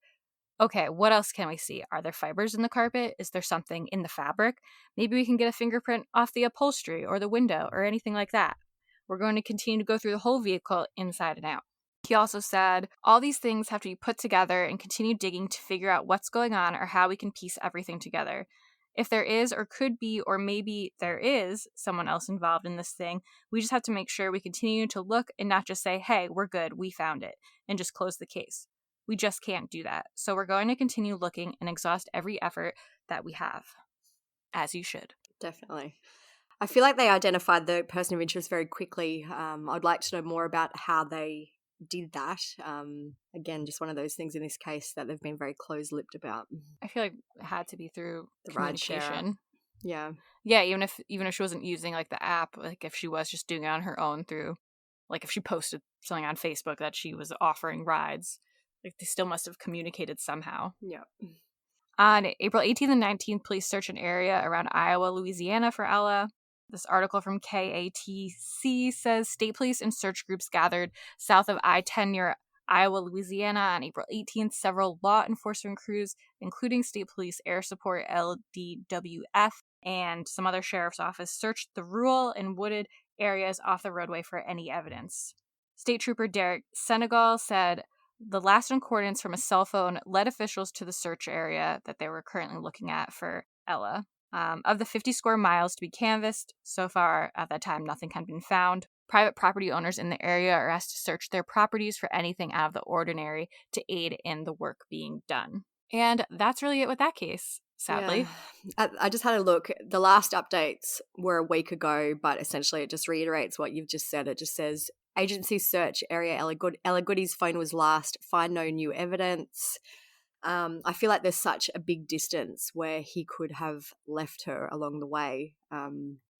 Speaker 1: okay, what else can we see? Are there fibers in the carpet? Is there something in the fabric? Maybe we can get a fingerprint off the upholstery or the window or anything like that. We're going to continue to go through the whole vehicle inside and out. He also said, all these things have to be put together and continue digging to figure out what's going on or how we can piece everything together. If there is or could be or maybe there is someone else involved in this thing, we just have to make sure we continue to look and not just say, hey, we're good, we found it, and just close the case. We just can't do that. So we're going to continue looking and exhaust every effort that we have, as you should.
Speaker 2: Definitely. I feel like they identified the person of interest very quickly. I'd like to know more about how they did that. Again, just one of those things in this case that they've been very close-lipped about.
Speaker 1: I feel like it had to be through
Speaker 2: The
Speaker 1: communication.
Speaker 2: rideshare. Yeah.
Speaker 1: Yeah, even if she wasn't using like the app, like if she was just doing it on her own through, like if she posted something on Facebook that she was offering rides, like they still must have communicated somehow.
Speaker 2: Yeah.
Speaker 1: On April 18th and 19th, police searched an area around Iowa, Louisiana for Ella. This article from KATC says state police and search groups gathered south of I-10 near Iowa, Louisiana on April 18th. Several law enforcement crews, including State Police Air Support, LDWF, and some other sheriff's office, searched the rural and wooded areas off the roadway for any evidence. State Trooper Derek Senegal said the last accordance from a cell phone led officials to the search area that they were currently looking at for Ella. Of the 50 square miles to be canvassed, so far at that time nothing had been found. Private property owners in the area are asked to search their properties for anything out of the ordinary to aid in the work being done. And that's really it with that case, sadly.
Speaker 2: Yeah. I just had a look. The last updates were a week ago, but essentially it just reiterates what you've just said. It just says, agency search area, Ella Goodie's phone was last, find no new evidence. I feel like there's such a big distance where he could have left her along the way.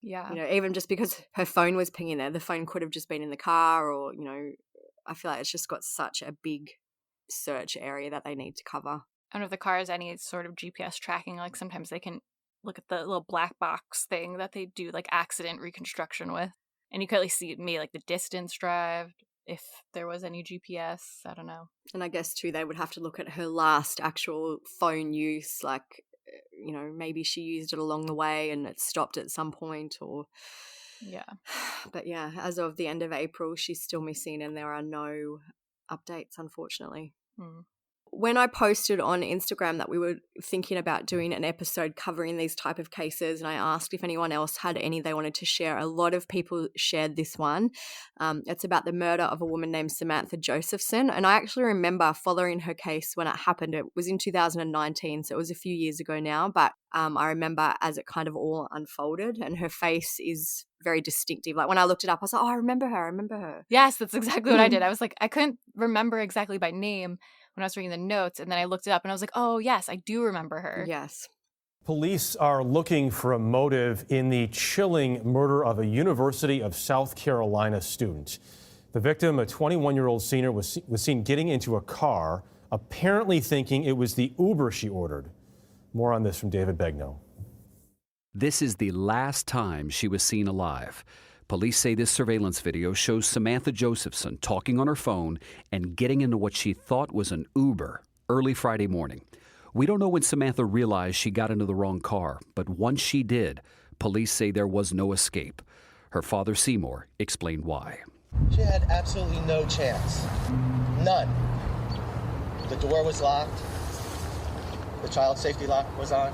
Speaker 1: Yeah.
Speaker 2: You know, even just because her phone was pinging there, the phone could have just been in the car or, you know, I feel like it's just got such a big search area that they need to cover.
Speaker 1: I don't know if the car has any sort of GPS tracking. Like sometimes they can look at the little black box thing that they do like accident reconstruction with. And you can at least see maybe like the distance drive, if there was any GPS. I don't know.
Speaker 2: And I guess too, they would have to look at her last actual phone use, like, you know, maybe she used it along the way and it stopped at some point or...
Speaker 1: Yeah.
Speaker 2: But yeah, as of the end of April, she's still missing and there are no updates, unfortunately. When I posted on Instagram that we were thinking about doing an episode covering these type of cases, and I asked if anyone else had any they wanted to share, a lot of people shared this one. It's about the murder of a woman named Samantha Josephson, and I actually remember following her case when it happened. It was in 2019, so it was a few years ago now, but I remember as it kind of all unfolded, and her face is very distinctive. Like when I looked it up, I was like, oh, I remember her.
Speaker 1: Yes, that's exactly what I did. I was like, I couldn't remember exactly by name when I was reading the notes, and then I looked it up and I was like, oh yes, I do remember her.
Speaker 2: Yes.
Speaker 8: Police are looking for a motive in the chilling murder of a University of South Carolina student. The victim, a 21-year-old senior, was seen getting into a car, apparently thinking it was the Uber she ordered. More on this from David Begnaud.
Speaker 9: This is the last time she was seen alive. Police say this surveillance video shows Samantha Josephson talking on her phone and getting into what she thought was an Uber early Friday morning. We don't know when Samantha realized she got into the wrong car, but once she did, police say there was no escape. Her father, Seymour, explained why.
Speaker 10: She had absolutely no chance. None. The door was locked. The child safety lock was on.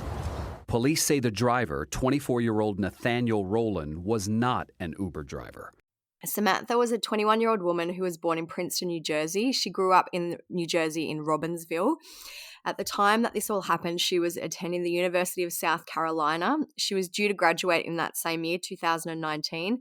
Speaker 9: Police say the driver, 24-year-old Nathaniel Rowland, was not an Uber driver.
Speaker 2: Samantha was a 21-year-old woman who was born in Princeton, New Jersey. She grew up in New Jersey in Robbinsville. At the time that this all happened, she was attending the University of South Carolina. She was due to graduate in that same year, 2019,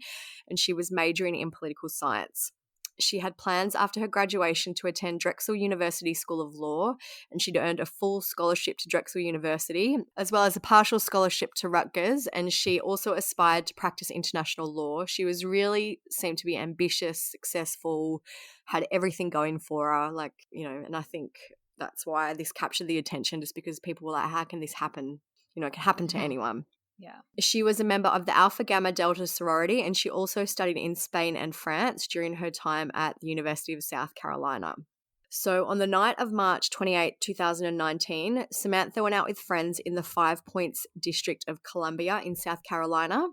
Speaker 2: and she was majoring in political science. She had plans after her graduation to attend Drexel University School of Law, and she'd earned a full scholarship to Drexel University, as well as a partial scholarship to Rutgers, and she also aspired to practice international law. She was really seemed to be ambitious, successful, had everything going for her, like, you know, and I think that's why this captured the attention, just because people were like, how can this happen? You know, it can happen to anyone.
Speaker 1: Yeah.
Speaker 2: She was a member of the Alpha Gamma Delta sorority, and she also studied in Spain and France during her time at the University of South Carolina. So on the night of March 28, 2019, Samantha went out with friends in the 5 Points district of Columbia in South Carolina.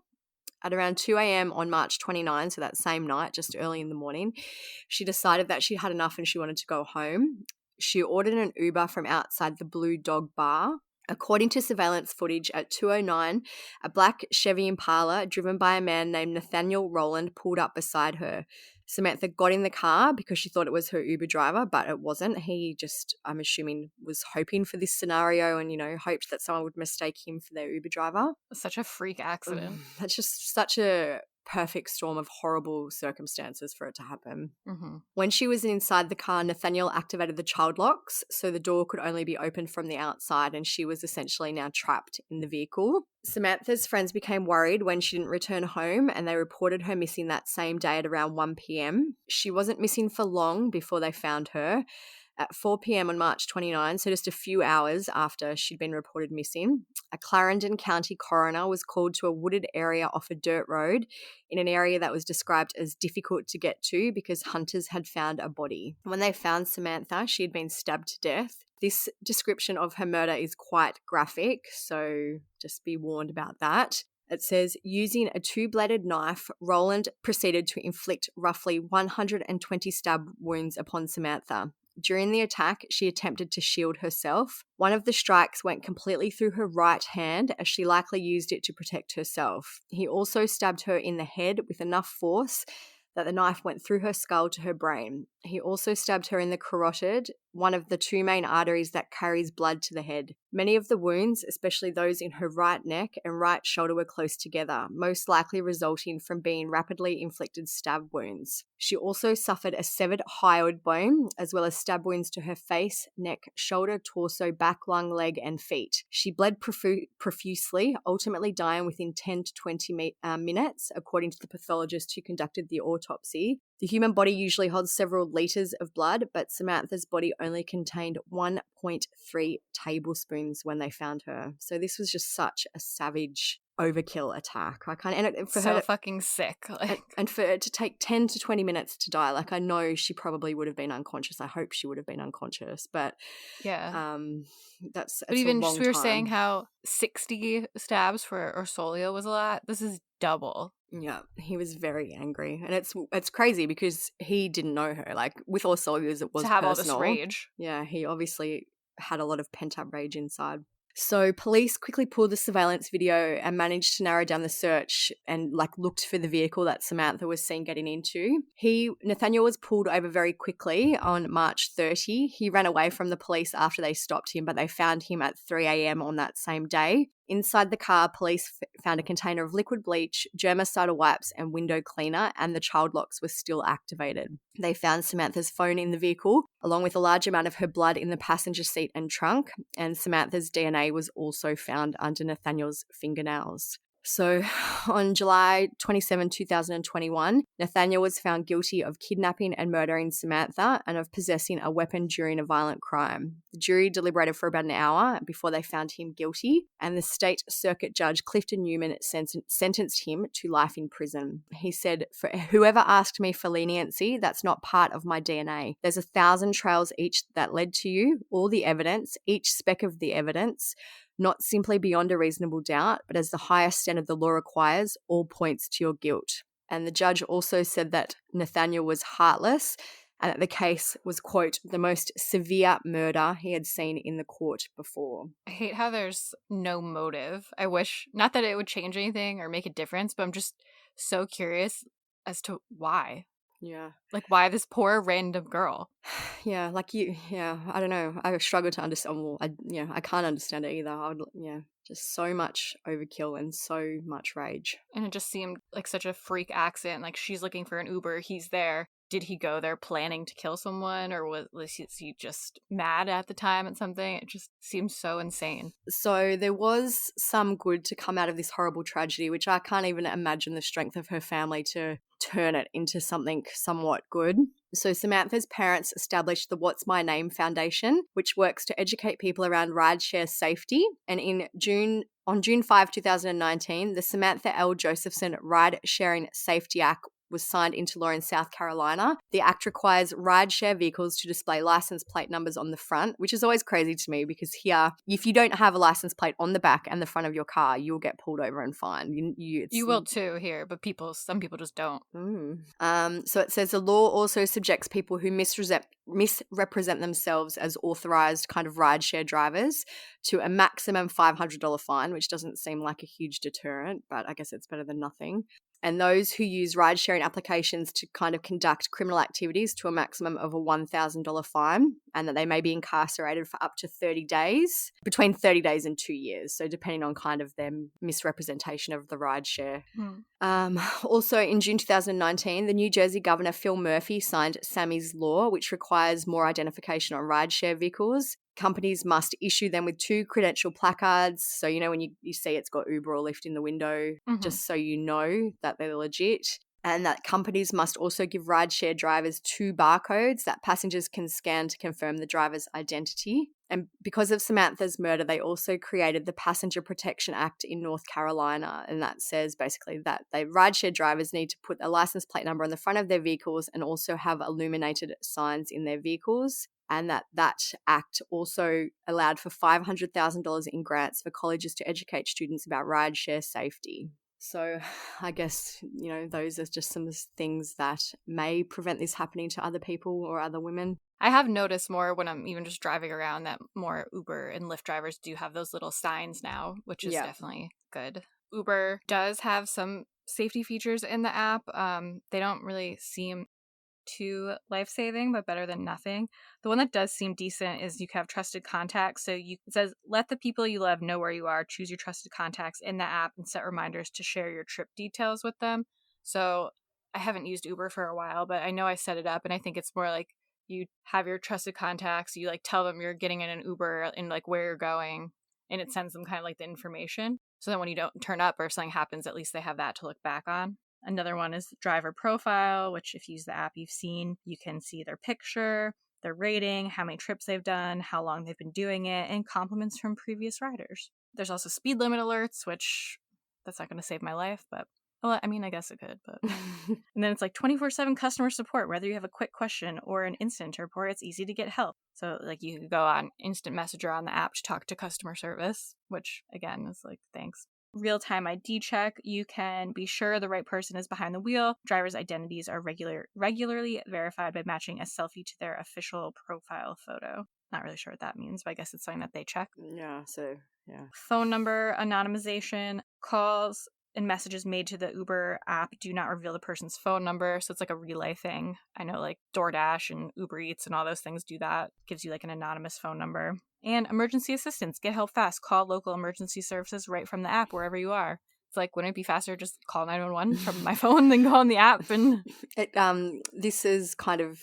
Speaker 2: At around 2 a.m. on March 29, so that same night, just early in the morning, she decided that she had enough and she wanted to go home. She ordered an Uber from outside the Blue Dog Bar. According to surveillance footage, at 2:09, a black Chevy Impala driven by a man named Nathaniel Rowland pulled up beside her. Samantha got in the car because she thought it was her Uber driver, but it wasn't. He just, I'm assuming, was hoping for this scenario and, hoped that someone would mistake him for their Uber driver.
Speaker 1: Such a freak accident.
Speaker 2: That's just such a perfect storm of horrible circumstances for it to happen.
Speaker 1: Mm-hmm.
Speaker 2: When she was inside the car, Nathaniel activated the child locks, so the door could only be opened from the outside, and she was essentially now trapped in the vehicle. Samantha's friends became worried when she didn't return home, and they reported her missing that same day at around 1 p.m. She wasn't missing for long before they found her. At 4 p.m. on March 29, so just a few hours after she'd been reported missing, a Clarendon County coroner was called to a wooded area off a dirt road in an area that was described as difficult to get to because hunters had found a body. When they found Samantha, she had been stabbed to death. This description of her murder is quite graphic, so just be warned about that. It says, using a two-bladed knife, Rowland proceeded to inflict roughly 120 stab wounds upon Samantha. During the attack, she attempted to shield herself. One of the strikes went completely through her right hand, as she likely used it to protect herself. He also stabbed her in the head with enough force that the knife went through her skull to her brain. He also stabbed her in the carotid, one of the two main arteries that carries blood to the head. Many of the wounds, especially those in her right neck and right shoulder, were close together, most likely resulting from being rapidly inflicted stab wounds. She also suffered a severed hyoid bone, as well as stab wounds to her face, neck, shoulder, torso, back, lung, leg, and feet. She bled profusely, ultimately dying within 10 to 20 minutes, according to the pathologist who conducted the autopsy. The human body usually holds several litres of blood, but Samantha's body only contained 1.3 tablespoons when they found her. So this was just such a savage overkill attack.
Speaker 1: Fucking sick.
Speaker 2: And for it to take 10 to 20 minutes to die, I know she probably would have been unconscious. I hope she would have been unconscious, but
Speaker 1: yeah,
Speaker 2: that's
Speaker 1: but even
Speaker 2: just
Speaker 1: we were saying how 60 stabs for Orsolio was a lot. This is double.
Speaker 2: Yeah, he was very angry, and it's crazy because he didn't know her. With Orsolio's, it was
Speaker 1: to have
Speaker 2: personal.
Speaker 1: all this rage.
Speaker 2: Yeah, he obviously had a lot of pent up rage inside. So police quickly pulled the surveillance video and managed to narrow down the search and looked for the vehicle that Samantha was seen getting into. Nathaniel was pulled over very quickly on March 30. He ran away from the police after they stopped him, but they found him at 3 a.m. on that same day. Inside the car, police found a container of liquid bleach, germicidal wipes, and window cleaner, and the child locks were still activated. They found Samantha's phone in the vehicle, along with a large amount of her blood in the passenger seat and trunk, and Samantha's DNA was also found under Nathaniel's fingernails. So on July 27, 2021, Nathaniel was found guilty of kidnapping and murdering Samantha and of possessing a weapon during a violent crime. The jury deliberated for about an hour before they found him guilty, and the state circuit judge Clifton Newman sentenced him to life in prison. He said, "For whoever asked me for leniency, that's not part of my DNA. There's 1,000 trails each that led to you, all the evidence, each speck of the evidence, not simply beyond a reasonable doubt, but as the highest standard the law requires, all points to your guilt." And the judge also said that Nathaniel was heartless and that the case was, quote, the most severe murder he had seen in the court before.
Speaker 1: I hate how there's no motive. I wish, not that it would change anything or make a difference, but I'm just so curious as to why.
Speaker 2: Yeah.
Speaker 1: Why this poor random girl?
Speaker 2: Yeah, I don't know. I struggle to understand. I can't understand it either. Just so much overkill and so much rage.
Speaker 1: And it just seemed like such a freak accident. She's looking for an Uber, he's there. Did he go there planning to kill someone, or was he just mad at the time at something? It just seems so insane.
Speaker 2: So there was some good to come out of this horrible tragedy, which I can't even imagine the strength of her family to turn it into something somewhat good. So Samantha's parents established the What's My Name Foundation, which works to educate people around rideshare safety. And on June 5, 2019, the Samantha L. Josephson Ride Sharing Safety Act was signed into law in South Carolina. The act requires rideshare vehicles to display license plate numbers on the front, which is always crazy to me because here, if you don't have a license plate on the back and the front of your car, you'll get pulled over and fined.
Speaker 1: You will too here, but some people just don't.
Speaker 2: So it says the law also subjects people who misrepresent themselves as authorized kind of rideshare drivers to a maximum $500 fine, which doesn't seem like a huge deterrent, but I guess it's better than nothing. And those who use ride-sharing applications to kind of conduct criminal activities to a maximum of a $1,000 fine, and that they may be incarcerated for up to 30 days, between 30 days and 2 years. So depending on kind of their misrepresentation of the ride-share. Also in June 2019, the New Jersey Governor Phil Murphy signed Sammy's Law, which requires more identification on ride-share vehicles. Companies must issue them with 2 credential placards. So, when you see it's got Uber or Lyft in the window, just so you know that they're legit. And that companies must also give rideshare drivers 2 barcodes that passengers can scan to confirm the driver's identity. And because of Samantha's murder, they also created the Passenger Protection Act in North Carolina. And that says basically that rideshare drivers need to put a license plate number on the front of their vehicles and also have illuminated signs in their vehicles. And that act also allowed for $500,000 in grants for colleges to educate students about rideshare safety. So I guess, those are just some things that may prevent this happening to other people or other women.
Speaker 1: I have noticed more when I'm even just driving around that more Uber and Lyft drivers do have those little signs now, which is definitely good. Uber does have some safety features in the app. They don't really seem too life-saving, but better than nothing. The one that does seem decent is you can have trusted contacts. So it says, let the people you love know where you are. Choose your trusted contacts in the app and set reminders to share your trip details with them. So I haven't used Uber for a while, but I know I set it up, and I think it's more like you have your trusted contacts. You tell them you're getting in an Uber and where you're going, and it sends them kind of the information. So then when you don't turn up or if something happens, at least they have that to look back on. Another one is driver profile, which if you use the app you've seen, you can see their picture, their rating, how many trips they've done, how long they've been doing it, and compliments from previous riders. There's also speed limit alerts, which that's not going to save my life, but well, I guess it could. But and then it's 24/7 customer support. Whether you have a quick question or an incident report, it's easy to get help. So you could go on instant messenger on the app to talk to customer service, which again is thanks. Real-time ID check. You can be sure the right person is behind the wheel. Drivers' identities are regularly verified by matching a selfie to their official profile photo. Not really sure what that means, but I guess it's something that they check.
Speaker 2: Yeah,
Speaker 1: Phone number anonymization. Calls and messages made to the Uber app do not reveal the person's phone number. So it's a relay thing. I know DoorDash and Uber Eats and all those things do that. Gives you an anonymous phone number. And emergency assistance. Get help fast. Call local emergency services right from the app wherever you are. It's wouldn't it be faster just call 911 from my phone than go on the app? And
Speaker 2: this is kind of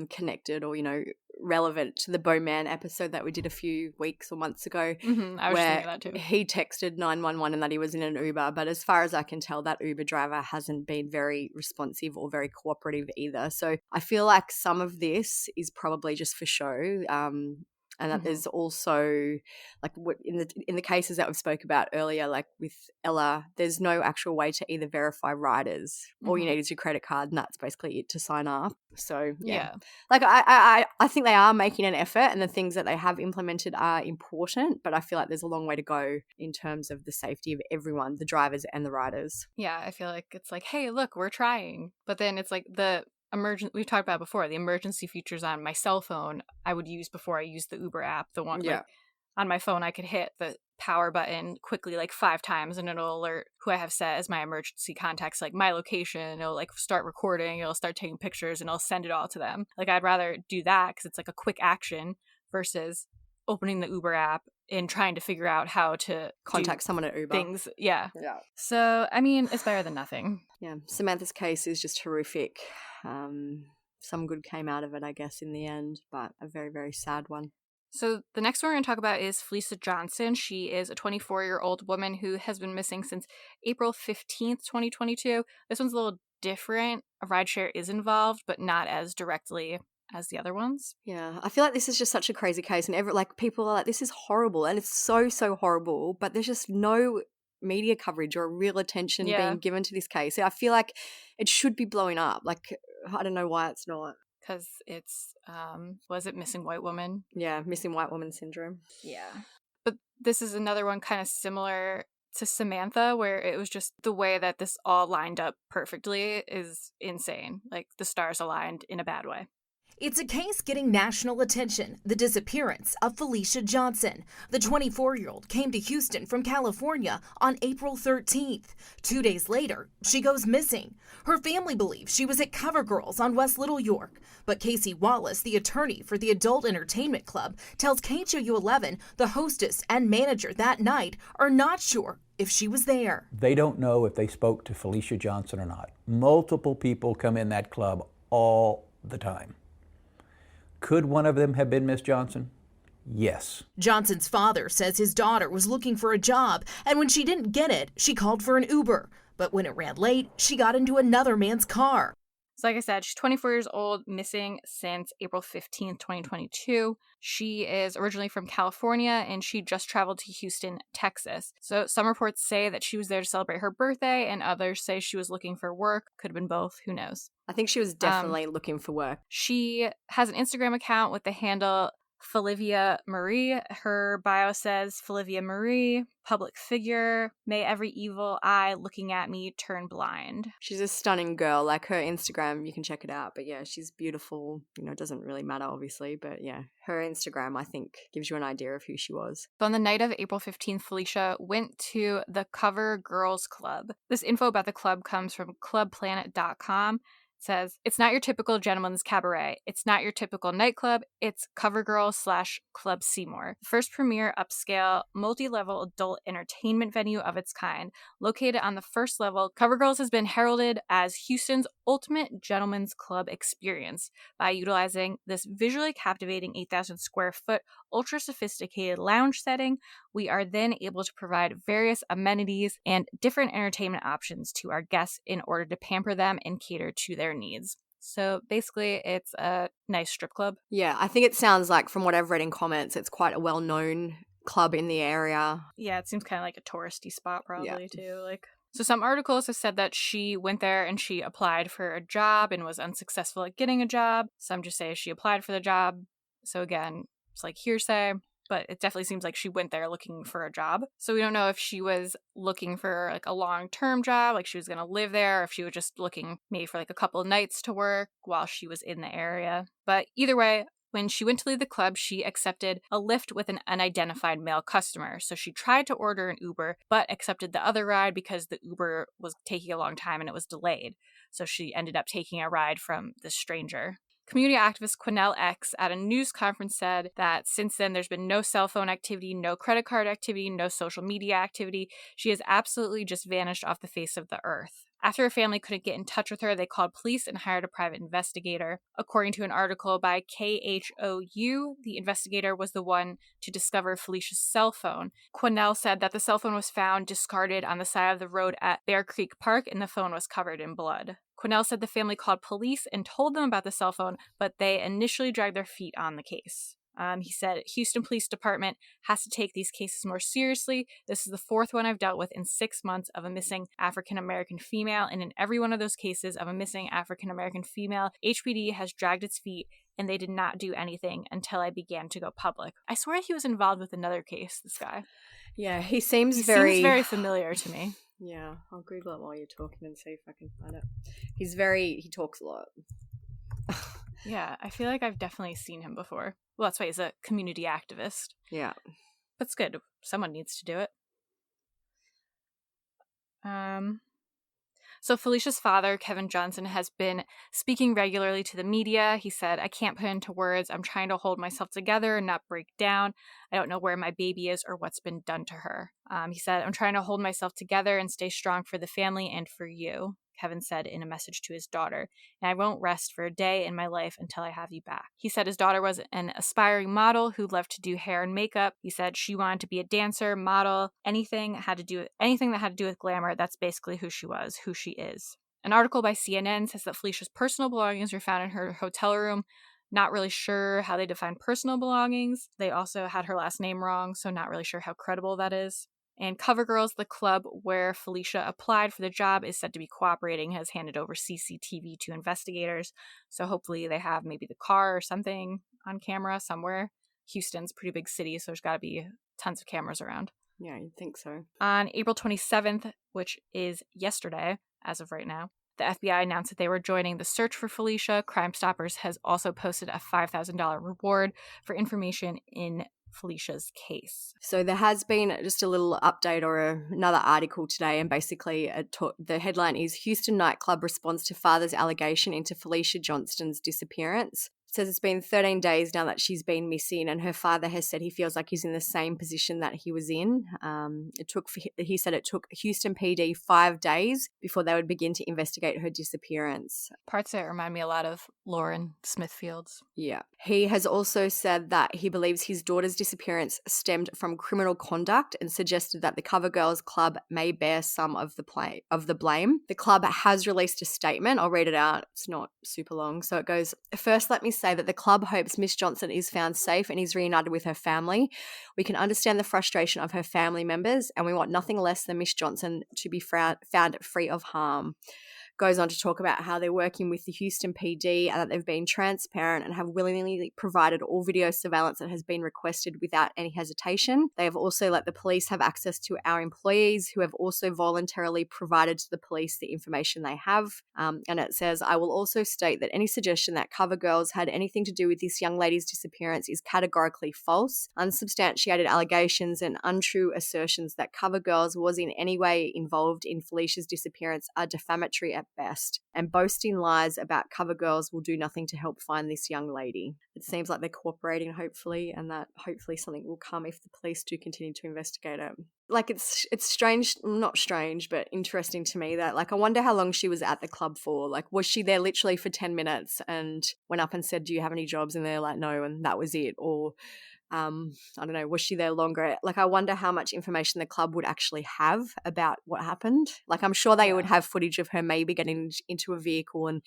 Speaker 2: connected or, relevant to the Bowman episode that we did a few weeks or months ago.
Speaker 1: I was thinking that too.
Speaker 2: He texted 911 and that he was in an Uber. But as far as I can tell, that Uber driver hasn't been very responsive or very cooperative either. So I feel like some of this is probably just for show. And that there's also in the cases that we spoke about earlier, with Ella, there's no actual way to either verify riders. All you need is your credit card, and that's basically it to sign up. So yeah. I think they are making an effort, and the things that they have implemented are important. But I feel like there's a long way to go in terms of the safety of everyone, the drivers and the riders.
Speaker 1: Yeah, I feel like it's hey, look, we're trying, but then it's the we've talked about before, the emergency features on my cell phone I would use before I used the Uber app. The one on my phone I could hit the power button quickly 5 times and it'll alert who I have set as my emergency contacts, my location. It'll start recording, it'll start taking pictures, and I'll send it all to them. I'd rather do that because it's a quick action versus opening the Uber app and trying to figure out how to
Speaker 2: contact someone at Uber.
Speaker 1: Things, yeah. So, it's better than nothing.
Speaker 2: Yeah, Samantha's case is just horrific. Some good came out of it, I guess, in the end, but a very, very sad one.
Speaker 1: So the next one we're going to talk about is Felicia Johnson. She is a 24-year-old woman who has been missing since April 15th, 2022. This one's a little different. A rideshare is involved, but not as directly as the other ones.
Speaker 2: Yeah, I feel like this is just such a crazy case, and people are this is horrible, and it's so, so horrible, but there's just no media coverage or real attention being given to this case. I feel like it should be blowing up. Like, I don't know why it's not.
Speaker 1: Because it's, was it missing white woman?
Speaker 2: Yeah, missing white woman syndrome.
Speaker 1: Yeah. But this is another one kind of similar to Samantha, where it was just the way that this all lined up perfectly is insane. Like, the stars aligned in a bad way.
Speaker 11: It's a case getting national attention, the disappearance of Felicia Johnson. The 24-year-old came to Houston from California on April 13th. 2 days later, she goes missing. Her family believes she was at CoverGirls on West Little York. But Casey Wallace, the attorney for the Adult Entertainment Club, tells KHOU11 the hostess and manager that night are not sure if she was there.
Speaker 12: They don't know if they spoke to Felicia Johnson or not. Multiple people come in that club all the time. Could one of them have been Miss Johnson? Yes.
Speaker 11: Johnson's father says his daughter was looking for a job, and when she didn't get it, she called for an Uber. But when it ran late, she got into another man's car.
Speaker 1: So like I said, she's 24 years old, missing since April 15th, 2022. She is originally from California, and she just traveled to Houston, Texas. So some reports say that she was there to celebrate her birthday, and others say she was looking for work. Could have been both. Who knows?
Speaker 2: I think she was definitely looking for work.
Speaker 1: She has an Instagram account with the handle Felivia Marie. Her bio says, Felivia Marie, public figure, may every evil eye looking at me turn blind.
Speaker 2: She's a stunning girl. Like, her Instagram, you can check it out. But yeah, she's beautiful. You know, it doesn't really matter, obviously. But yeah, her Instagram, I think, gives you an idea of who she was.
Speaker 1: So on the night of April 15th, Felicia went to the Cover Girls Club. This info about the club comes from clubplanet.com. Says, it's not your typical gentleman's cabaret. It's not your typical nightclub. It's CoverGirl/Club Seymour. The first premier upscale, multi-level adult entertainment venue of its kind. Located on the first level, CoverGirls has been heralded as Houston's ultimate gentleman's club experience by utilizing this visually captivating 8,000 square foot, ultra-sophisticated lounge setting. We are then able to provide various amenities and different entertainment options to our guests in order to pamper them and cater to their needs. So basically, it's a nice strip club.
Speaker 2: Yeah, I think it sounds like, from what I've read in comments, it's quite a well-known club in the area.
Speaker 1: Yeah, it seems kind of like a touristy spot probably too. So some articles have said that she went there and she applied for a job and was unsuccessful at getting a job. Some just say she applied for the job. So again, it's like hearsay, but it definitely seems like she went there looking for a job. So we don't know if she was looking for like a long-term job, like she was going to live there, or if she was just looking maybe for like a couple of nights to work while she was in the area. But either way, when she went to leave the club, she accepted a Lyft with an unidentified male customer. So she tried to order an Uber, but accepted the other ride because the Uber was taking a long time and it was delayed. So she ended up taking a ride from the stranger. Community activist Quinnell X at a news conference said that since then there's been no cell phone activity, no credit card activity, no social media activity. She has absolutely just vanished off the face of the earth. After her family couldn't get in touch with her, they called police and hired a private investigator. According to an article by KHOU, the investigator was the one to discover Felicia's cell phone. Quinnell said that the cell phone was found discarded on the side of the road at Bear Creek Park and the phone was covered in blood. Quinnell said the family called police and told them about the cell phone, but they initially dragged their feet on the case. He said, Houston Police Department has to take these cases more seriously. This is the fourth one I've dealt with in 6 months of a missing African-American female, and in every one of those cases of a missing African-American female, HPD has dragged its feet, and they did not do anything until I began to go public. I swear he was involved with another case, this guy.
Speaker 2: Yeah, he seems very
Speaker 1: familiar to me.
Speaker 2: Yeah, I'll Google it while you're talking and see if I can find it. He talks a lot.
Speaker 1: Yeah, I feel like I've definitely seen him before. Well, that's why he's a community activist.
Speaker 2: Yeah.
Speaker 1: That's good. Someone needs to do it. So Felicia's father, Kevin Johnson, has been speaking regularly to the media. He said, I can't put into words. I'm trying to hold myself together and not break down. I don't know where my baby is or what's been done to her. He said, I'm trying to hold myself together and stay strong for the family and for you, Kevin said in a message to his daughter, and I won't rest for a day in my life until I have you back. He said his daughter was an aspiring model who loved to do hair and makeup. He said she wanted to be a dancer, model, anything that had to do with glamour. That's basically who she was, who she is. An article by CNN says that Felicia's personal belongings were found in her hotel room. Not really sure how they define personal belongings. They also had her last name wrong, so not really sure how credible that is. And CoverGirls, the club where Felicia applied for the job, is said to be cooperating, has handed over CCTV to investigators. So hopefully they have maybe the car or something on camera somewhere. Houston's a pretty big city, so there's got to be tons of cameras around.
Speaker 2: Yeah, you'd think so.
Speaker 1: On April 27th, which is yesterday, as of right now, the FBI announced that they were joining the search for Felicia. Crime Stoppers has also posted a $5,000 reward for information in Felicia's case.
Speaker 2: So there has been just a little update or another article today, and basically the headline is Houston nightclub responds to father's allegation into Felicia Johnston's disappearance. It says it's been 13 days now that she's been missing, and her father has said he feels like he's in the same position that he was in. He said it took Houston PD 5 days before they would begin to investigate her disappearance.
Speaker 1: Parts of it remind me a lot of Lauren Smithfield's.
Speaker 2: Yeah. He has also said that he believes his daughter's disappearance stemmed from criminal conduct and suggested that the CoverGirls Club may bear some of the blame. The club has released a statement. I'll read it out. It's not super long. So it goes, first, let me say that the club hopes Miss Johnson is found safe and is reunited with her family. We can understand the frustration of her family members, and we want nothing less than Miss Johnson to be found free of harm. Goes on to talk about how they're working with the Houston PD and that they've been transparent and have willingly provided all video surveillance that has been requested without any hesitation. They have also let the police have access to our employees, who have also voluntarily provided to the police the information they have. And it says, I will also state that any suggestion that CoverGirls had anything to do with this young lady's disappearance is categorically false. Unsubstantiated allegations and untrue assertions that CoverGirls was in any way involved in Felicia's disappearance are defamatory at best, and boasting lies about CoverGirls will do nothing to help find this young lady. It seems like they're cooperating, hopefully, and that hopefully something will come if the police do continue to investigate it. Like, it's strange, not strange, but interesting to me that, like, I wonder how long she was at the club for. Like, was she there literally for 10 minutes and went up and said, do you have any jobs? And they're like, no, and that was it. Or I don't know, was she there longer? Like, I wonder how much information the club would actually have about what happened. Like, I'm sure they would have footage of her maybe getting into a vehicle, and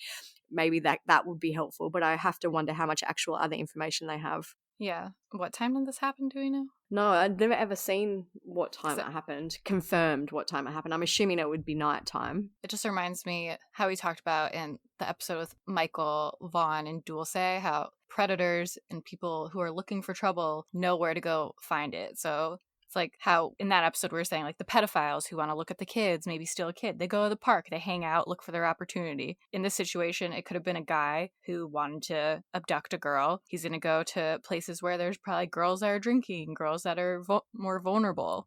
Speaker 2: maybe that would be helpful. But I have to wonder how much actual other information they have.
Speaker 1: Yeah. What time did this happen, do we know?
Speaker 2: No, I'd never ever seen what time it happened, confirmed what time it happened. I'm assuming it would be nighttime.
Speaker 1: It just reminds me how we talked about in the episode with Michael Vaughn and Dulce, how predators and people who are looking for trouble know where to go find it. So it's like how in that episode we were saying, like, the pedophiles who want to look at the kids, maybe steal a kid, they go to the park, they hang out, look for their opportunity. In this situation, it could have been a guy who wanted to abduct a girl. He's going to go to places where there's probably girls that are drinking, girls that are more vulnerable.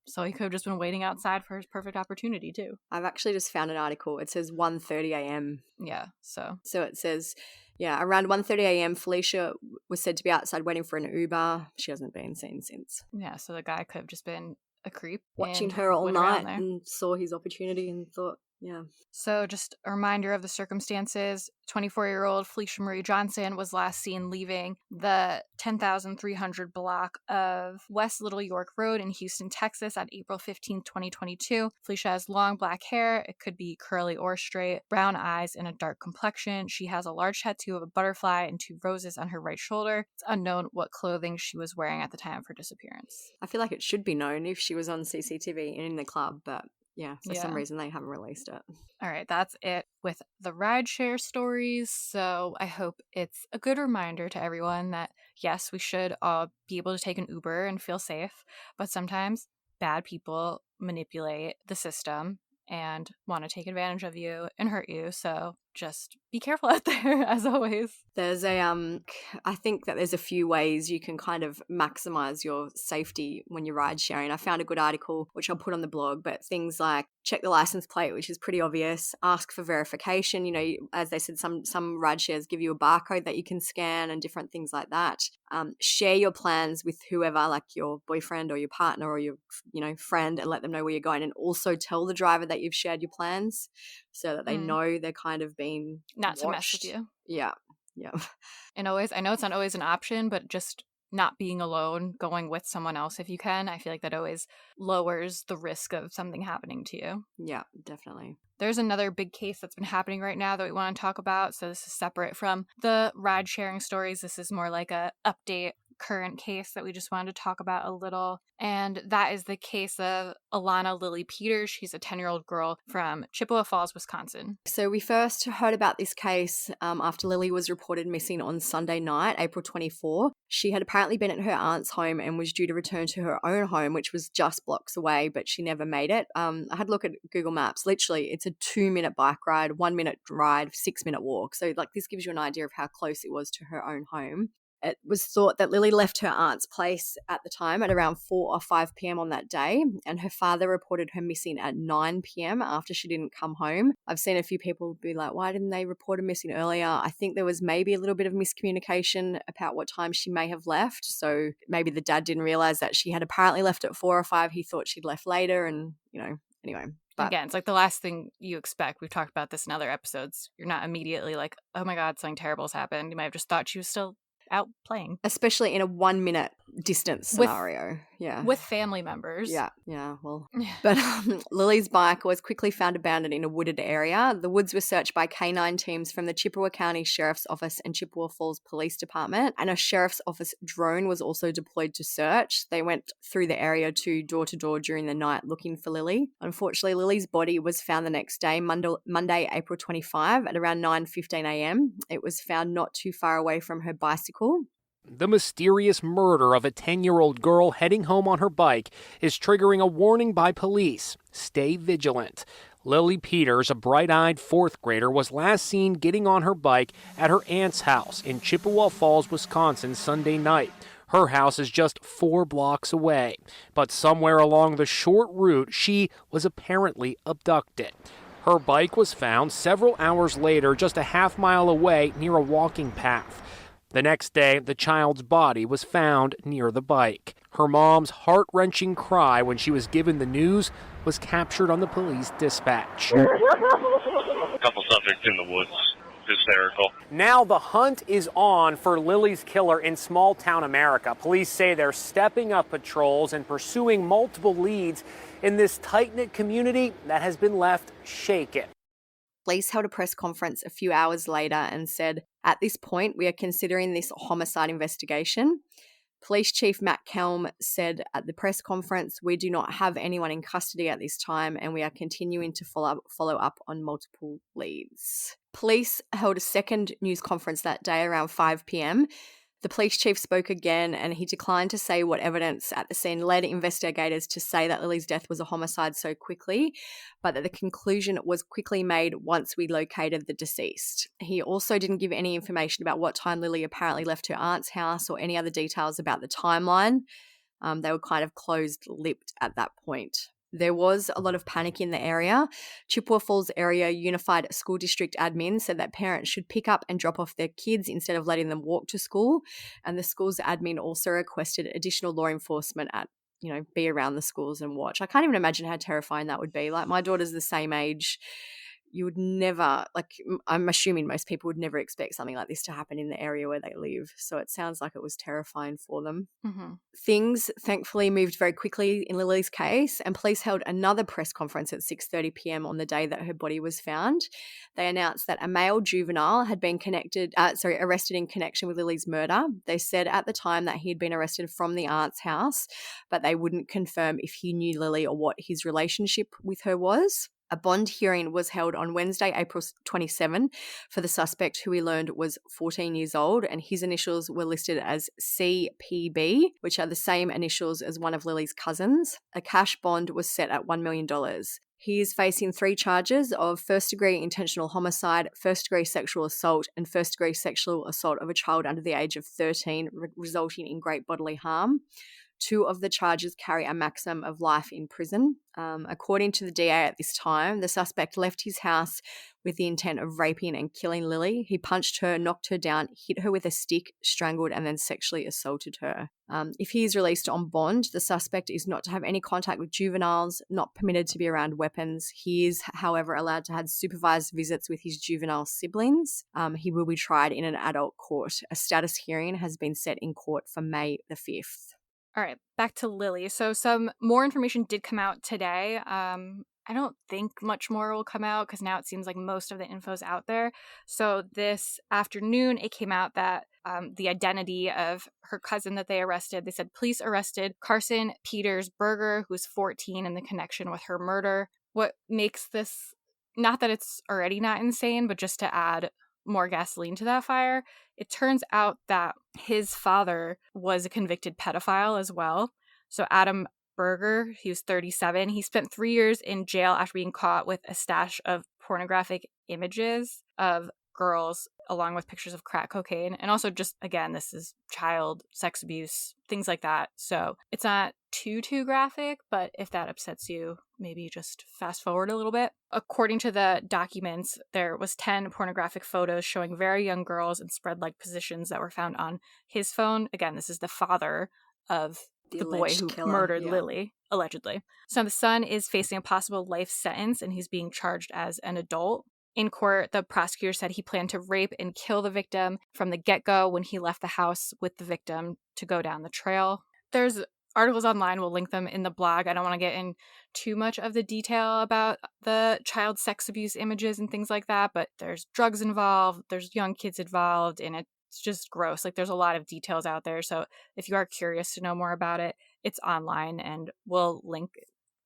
Speaker 1: So he could have just been waiting outside for his perfect opportunity too.
Speaker 2: I've actually just found an article. It says 1:30 a.m.
Speaker 1: Yeah, so
Speaker 2: it says, yeah, around 1:30 a.m. Felicia was said to be outside waiting for an Uber. She hasn't been seen since.
Speaker 1: Yeah, so the guy could have just been a creep.
Speaker 2: Watching her all night and saw his opportunity and thought, yeah.
Speaker 1: So just a reminder of the circumstances. 24-year-old Felicia Marie Johnson was last seen leaving the 10,300 block of West Little York Road in Houston, Texas on April 15, 2022. Felicia has long black hair. It could be curly or straight, brown eyes, and a dark complexion. She has a large tattoo of a butterfly and 2 roses on her right shoulder. It's unknown what clothing she was wearing at the time of her disappearance.
Speaker 2: I feel like it should be known if she was on CCTV and in the club, but yeah, for some reason they haven't released it.
Speaker 1: All right, that's it with the rideshare stories. So I hope it's a good reminder to everyone that, yes, we should all be able to take an Uber and feel safe, but sometimes bad people manipulate the system and want to take advantage of you and hurt you. So just be careful out there, as always.
Speaker 2: There's I think that there's a few ways you can kind of maximize your safety when you're ride sharing. I found a good article, which I'll put on the blog, but things like check the license plate, which is pretty obvious, ask for verification. You know, as they said, some ride shares give you a barcode that you can scan and different things like that. Share your plans with whoever, like your boyfriend or your partner or your, friend, and let them know where you're going. And also tell the driver that you've shared your plans so that they know they're kind of being
Speaker 1: not
Speaker 2: watched.
Speaker 1: To mess with you.
Speaker 2: Yeah.
Speaker 1: And always, I know it's not always an option, but just not being alone, going with someone else if you can, I feel like that always lowers the risk of something happening to you.
Speaker 2: Yeah, definitely.
Speaker 1: There's another big case that's been happening right now that we want to talk about. So this is separate from the ride sharing stories. This is more like a update current case that we just wanted to talk about a little. And that is the case of Alana Lily Peters. She's a 10-year-old girl from Chippewa Falls, Wisconsin.
Speaker 2: So we first heard about this case after Lily was reported missing on Sunday night, April 24. She had apparently been at her aunt's home and was due to return to her own home, which was just blocks away, but she never made it. I had a look at Google Maps. Literally, it's a 2-minute bike ride, 1-minute ride, 6-minute walk. So this gives you an idea of how close it was to her own home. It was thought that Lily left her aunt's place at the time at around 4 or 5 p.m. on that day, and her father reported her missing at 9 p.m. after she didn't come home. I've seen a few people be like, why didn't they report her missing earlier? I think there was maybe a little bit of miscommunication about what time she may have left. So maybe the dad didn't realize that she had apparently left at 4 or 5. He thought she'd left later, and, anyway. But
Speaker 1: again, it's like the last thing you expect. We've talked about this in other episodes. You're not immediately like, oh my God, something terrible's happened. You might have just thought she was still out playing.
Speaker 2: Especially in a 1-minute distance scenario.
Speaker 1: With family members.
Speaker 2: Yeah, well. But Lily's bike was quickly found abandoned in a wooded area. The woods were searched by canine teams from the Chippewa County Sheriff's Office and Chippewa Falls Police Department, and a Sheriff's Office drone was also deployed to search. They went through the area to door during the night looking for Lily. Unfortunately, Lily's body was found the next day, Monday, April 25, at around 9:15 a.m. It was found not too far away from her bicycle.
Speaker 13: The mysterious murder of a 10-year-old girl heading home on her bike is triggering a warning by police. Stay vigilant. Lily Peters, a bright-eyed 4th grader, was last seen getting on her bike at her aunt's house in Chippewa Falls, Wisconsin, Sunday night. Her house is just 4 blocks away. But somewhere along the short route, she was apparently abducted. Her bike was found several hours later just a half-mile away near a walking path. The next day, the child's body was found near the bike. Her mom's heart-wrenching cry when she was given the news was captured on the police dispatch.
Speaker 14: A couple subjects in the woods, hysterical.
Speaker 13: Now the hunt is on for Lily's killer in small-town America. Police say they're stepping up patrols and pursuing multiple leads in this tight-knit community that has been left shaken.
Speaker 2: Police held a press conference a few hours later and said, at this point, we are considering this a homicide investigation. Police Chief Matt Kelm said at the press conference, we do not have anyone in custody at this time and we are continuing to follow up on multiple leads. Police held a second news conference that day around 5 p.m. The police chief spoke again and he declined to say what evidence at the scene led investigators to say that Lily's death was a homicide so quickly, but that the conclusion was quickly made once we located the deceased. He also didn't give any information about what time Lily apparently left her aunt's house or any other details about the timeline. They were kind of closed-lipped at that point. There was a lot of panic in the area. Chippewa Falls Area Unified School District admin said that parents should pick up and drop off their kids instead of letting them walk to school. And the school's admin also requested additional law enforcement be around the schools and watch. I can't even imagine how terrifying that would be. Like, my daughter's the same age. You would never, I'm assuming most people would never expect something like this to happen in the area where they live. So it sounds like it was terrifying for them.
Speaker 1: Mm-hmm.
Speaker 2: Things thankfully moved very quickly in Lily's case, and police held another press conference at 6:30 p.m. on the day that her body was found. They announced that a male juvenile had been arrested in connection with Lily's murder. They said at the time that he had been arrested from the aunt's house, but they wouldn't confirm if he knew Lily or what his relationship with her was. A bond hearing was held on Wednesday, April 27, for the suspect, who we learned was 14 years old, and his initials were listed as CPB, which are the same initials as one of Lily's cousins. A cash bond was set at $1 million. He is facing 3 charges of first-degree intentional homicide, first-degree sexual assault, and first-degree sexual assault of a child under the age of 13, resulting in great bodily harm. 2 of the charges carry a maximum of life in prison. According to the DA at this time, the suspect left his house with the intent of raping and killing Lily. He punched her, knocked her down, hit her with a stick, strangled, and then sexually assaulted her. If he is released on bond, the suspect is not to have any contact with juveniles, not permitted to be around weapons. He is, however, allowed to have supervised visits with his juvenile siblings. He will be tried in an adult court. A status hearing has been set in court for May the 5th.
Speaker 1: All right, back to Lily. So some more information did come out today. I don't think much more will come out because now it seems like most of the info's out there. So this afternoon, it came out that the identity of her cousin that they arrested, they said police arrested Carson Peters Berger, who's 14, in the connection with her murder. What makes this, not that it's already not insane, but just to add more gasoline to that fire, it turns out that his father was a convicted pedophile as well. So Adam Berger, he was 37. He spent 3 years in jail after being caught with a stash of pornographic images of girls along with pictures of crack cocaine. And also just, again, this is child sex abuse, things like that. So it's not too graphic, but if that upsets you, maybe just fast forward a little bit. According to the documents, there was 10 pornographic photos showing very young girls in spread-like positions that were found on his phone. Again, this is the father of the boy who murdered Lily, allegedly. So the son is facing a possible life sentence, and he's being charged as an adult. In court, the prosecutor said he planned to rape and kill the victim from the get-go when he left the house with the victim to go down the trail. There's articles online, we'll link them in the blog. I don't want to get in too much of the detail about the child sex abuse images and things like that, but there's drugs involved, there's young kids involved, and it's just gross. Like, there's a lot of details out there. So if you are curious to know more about it, it's online, and we'll link.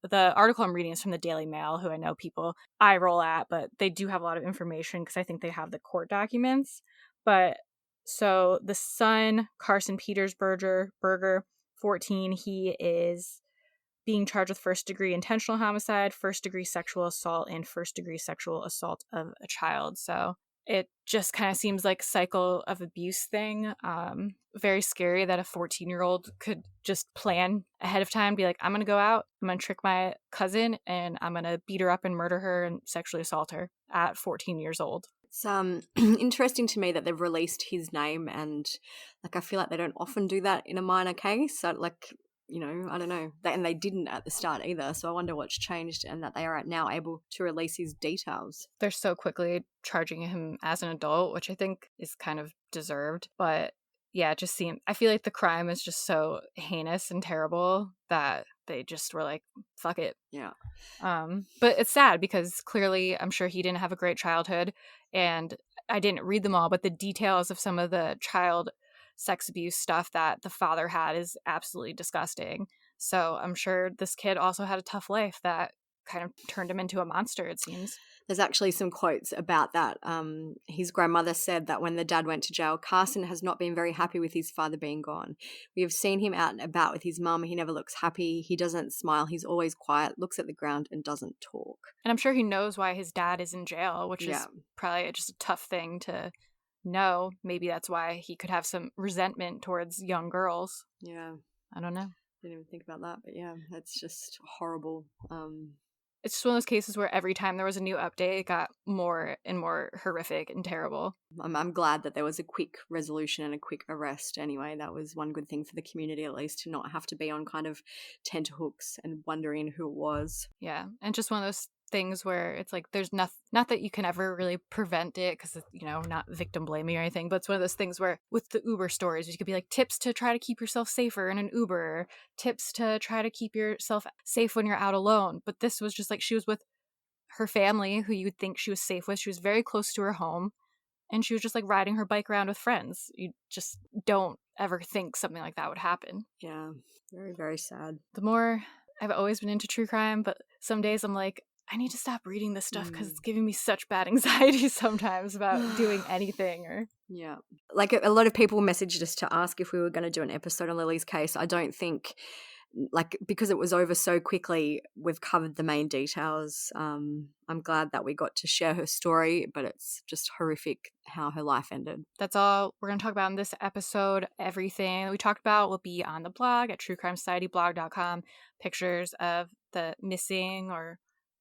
Speaker 1: The article I'm reading is from the Daily Mail, who I know people eye roll at, but they do have a lot of information because I think they have the court documents. But so the son, Carson Peters Berger, 14, he is being charged with first-degree intentional homicide, first-degree sexual assault, and first-degree sexual assault of a child. So it just kind of seems like a cycle of abuse thing. Very scary that a 14-year-old could just plan ahead of time, be like, I'm going to go out, I'm going to trick my cousin, and I'm going to beat her up and murder her and sexually assault her at 14 years old.
Speaker 2: It's interesting to me that they've released his name, and like I feel like they don't often do that in a minor case. So, like, you know, I don't know. And they didn't at the start either. So I wonder what's changed and that they are now able to release his details.
Speaker 1: They're so quickly charging him as an adult, which I think is kind of deserved. But yeah, it just seemed, I feel like the crime is just so heinous and terrible that they just were like, fuck it.
Speaker 2: Yeah.
Speaker 1: But it's sad because clearly I'm sure he didn't have a great childhood, and I didn't read them all, but the details of some of the child sex abuse stuff that the father had is absolutely disgusting. So I'm sure this kid also had a tough life that kind of turned him into a monster, it seems.
Speaker 2: There's actually some quotes about that. His grandmother said that when the dad went to jail, Carson has not been very happy with his father being gone. We have seen him out and about with his mum. He never looks happy. He doesn't smile. He's always quiet, looks at the ground, and doesn't talk.
Speaker 1: And I'm sure he knows why his dad is in jail, which is probably just a tough thing to know. Maybe that's why he could have some resentment towards young girls.
Speaker 2: Yeah.
Speaker 1: I don't know.
Speaker 2: Didn't even think about that, but yeah, that's just horrible.
Speaker 1: It's just one of those cases where every time there was a new update, it got more and more horrific and terrible.
Speaker 2: I'm glad that there was a quick resolution and a quick arrest anyway. That was one good thing for the community, at least, to not have to be on kind of tenterhooks and wondering who it was.
Speaker 1: Yeah, and just one of those things where it's like there's not that you can ever really prevent it because, you know, not victim blaming or anything, but it's one of those things where with the Uber stories, you could be like tips to try to keep yourself safer in an Uber, tips to try to keep yourself safe when you're out alone. But this was just like she was with her family who you would think she was safe with. She was very close to her home, and she was just like riding her bike around with friends. You just don't ever think something like that would happen.
Speaker 2: Yeah, very, very sad.
Speaker 1: The more I've always been into true crime, but some days I'm like, I need to stop reading this stuff because it's giving me such bad anxiety sometimes about doing anything. Or
Speaker 2: yeah, like a lot of people messaged us to ask if we were going to do an episode on Lily's case. I don't think, like, because it was over so quickly, we've covered the main details. I'm glad that we got to share her story, but it's just horrific how her life ended.
Speaker 1: That's all we're going to talk about in this episode. Everything we talked about will be on the blog at truecrimesocietyblog.com. Pictures of the missing or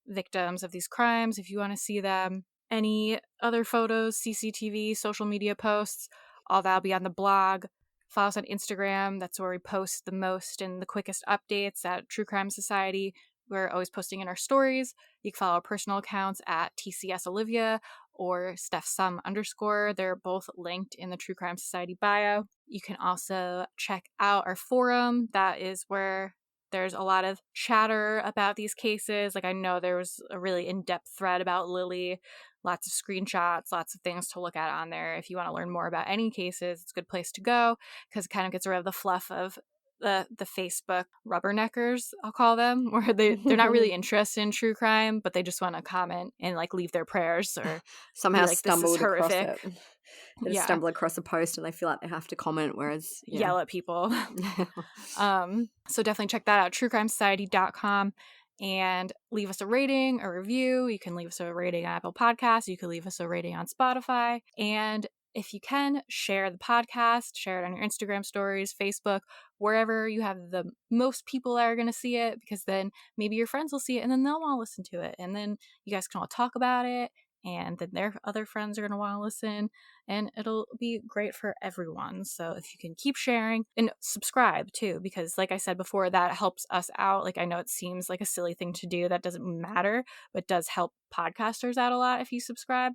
Speaker 1: victims of these crimes if you want to see them. Any other photos, CCTV, social media posts, all that'll be on the blog. Follow us on Instagram. That's where we post the most and the quickest updates at True Crime Society. We're always posting in our stories. You can follow our personal accounts at TCSOlivia or StephSum_. They're both linked in the True Crime Society bio. You can also check out our forum. That is where There's a lot of chatter about these cases. Like, I know there was a really in-depth thread about Lily, lots of screenshots, lots of things to look at on there. If you want to learn more about any cases, it's a good place to go because it kind of gets rid of the fluff of the Facebook rubberneckers, I'll call them, where they're not really interested in true crime, but they just want to comment and like leave their prayers or
Speaker 2: somehow
Speaker 1: be like,
Speaker 2: stumbled across
Speaker 1: horrific.
Speaker 2: it. They just stumble across a post and they feel like they have to comment, whereas
Speaker 1: yell at people. So definitely check that out, truecrimesociety.com, and leave us a rating, a review. You can leave us a rating on Apple Podcasts. You can leave us a rating on Spotify. And if you can, share the podcast, share it on your Instagram stories, Facebook, wherever you have the most people that are going to see it, because then maybe your friends will see it and then they'll want to listen to it. And then you guys can all talk about it. And then their other friends are going to want to listen, and it'll be great for everyone. So if you can keep sharing and subscribe too, because like I said before, that helps us out. Like, I know it seems like a silly thing to do. That doesn't matter, but does help podcasters out a lot if you subscribe.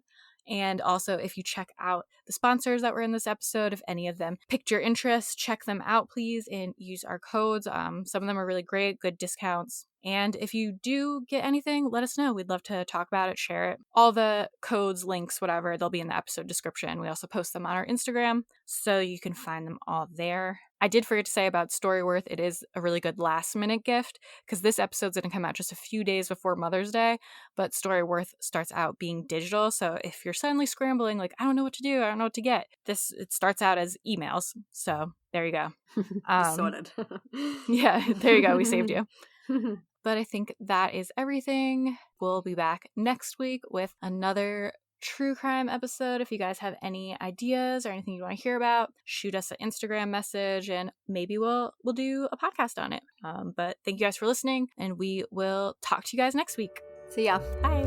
Speaker 1: And also, if you check out the sponsors that were in this episode, if any of them piqued your interest, check them out, please, and use our codes. Some of them are really great, good discounts. And if you do get anything, let us know. We'd love to talk about it, share it. All the codes, links, whatever, they'll be in the episode description. We also post them on our Instagram, so you can find them all there. I did forget to say about Storyworth, it is a really good last-minute gift, because this episode's going to come out just a few days before Mother's Day, but Storyworth starts out being digital, so if you're suddenly scrambling, like, I don't know what to do, I don't know what to get, it starts out as emails, so there you go.
Speaker 2: Sorted.
Speaker 1: Yeah, there you go, we saved you. But I think that is everything. We'll be back next week with another true crime episode. If you guys have any ideas or anything you want to hear about, shoot us an Instagram message and maybe we'll do a podcast on it. But thank you guys for listening, and we will talk to you guys next week.
Speaker 2: See ya.
Speaker 1: Bye.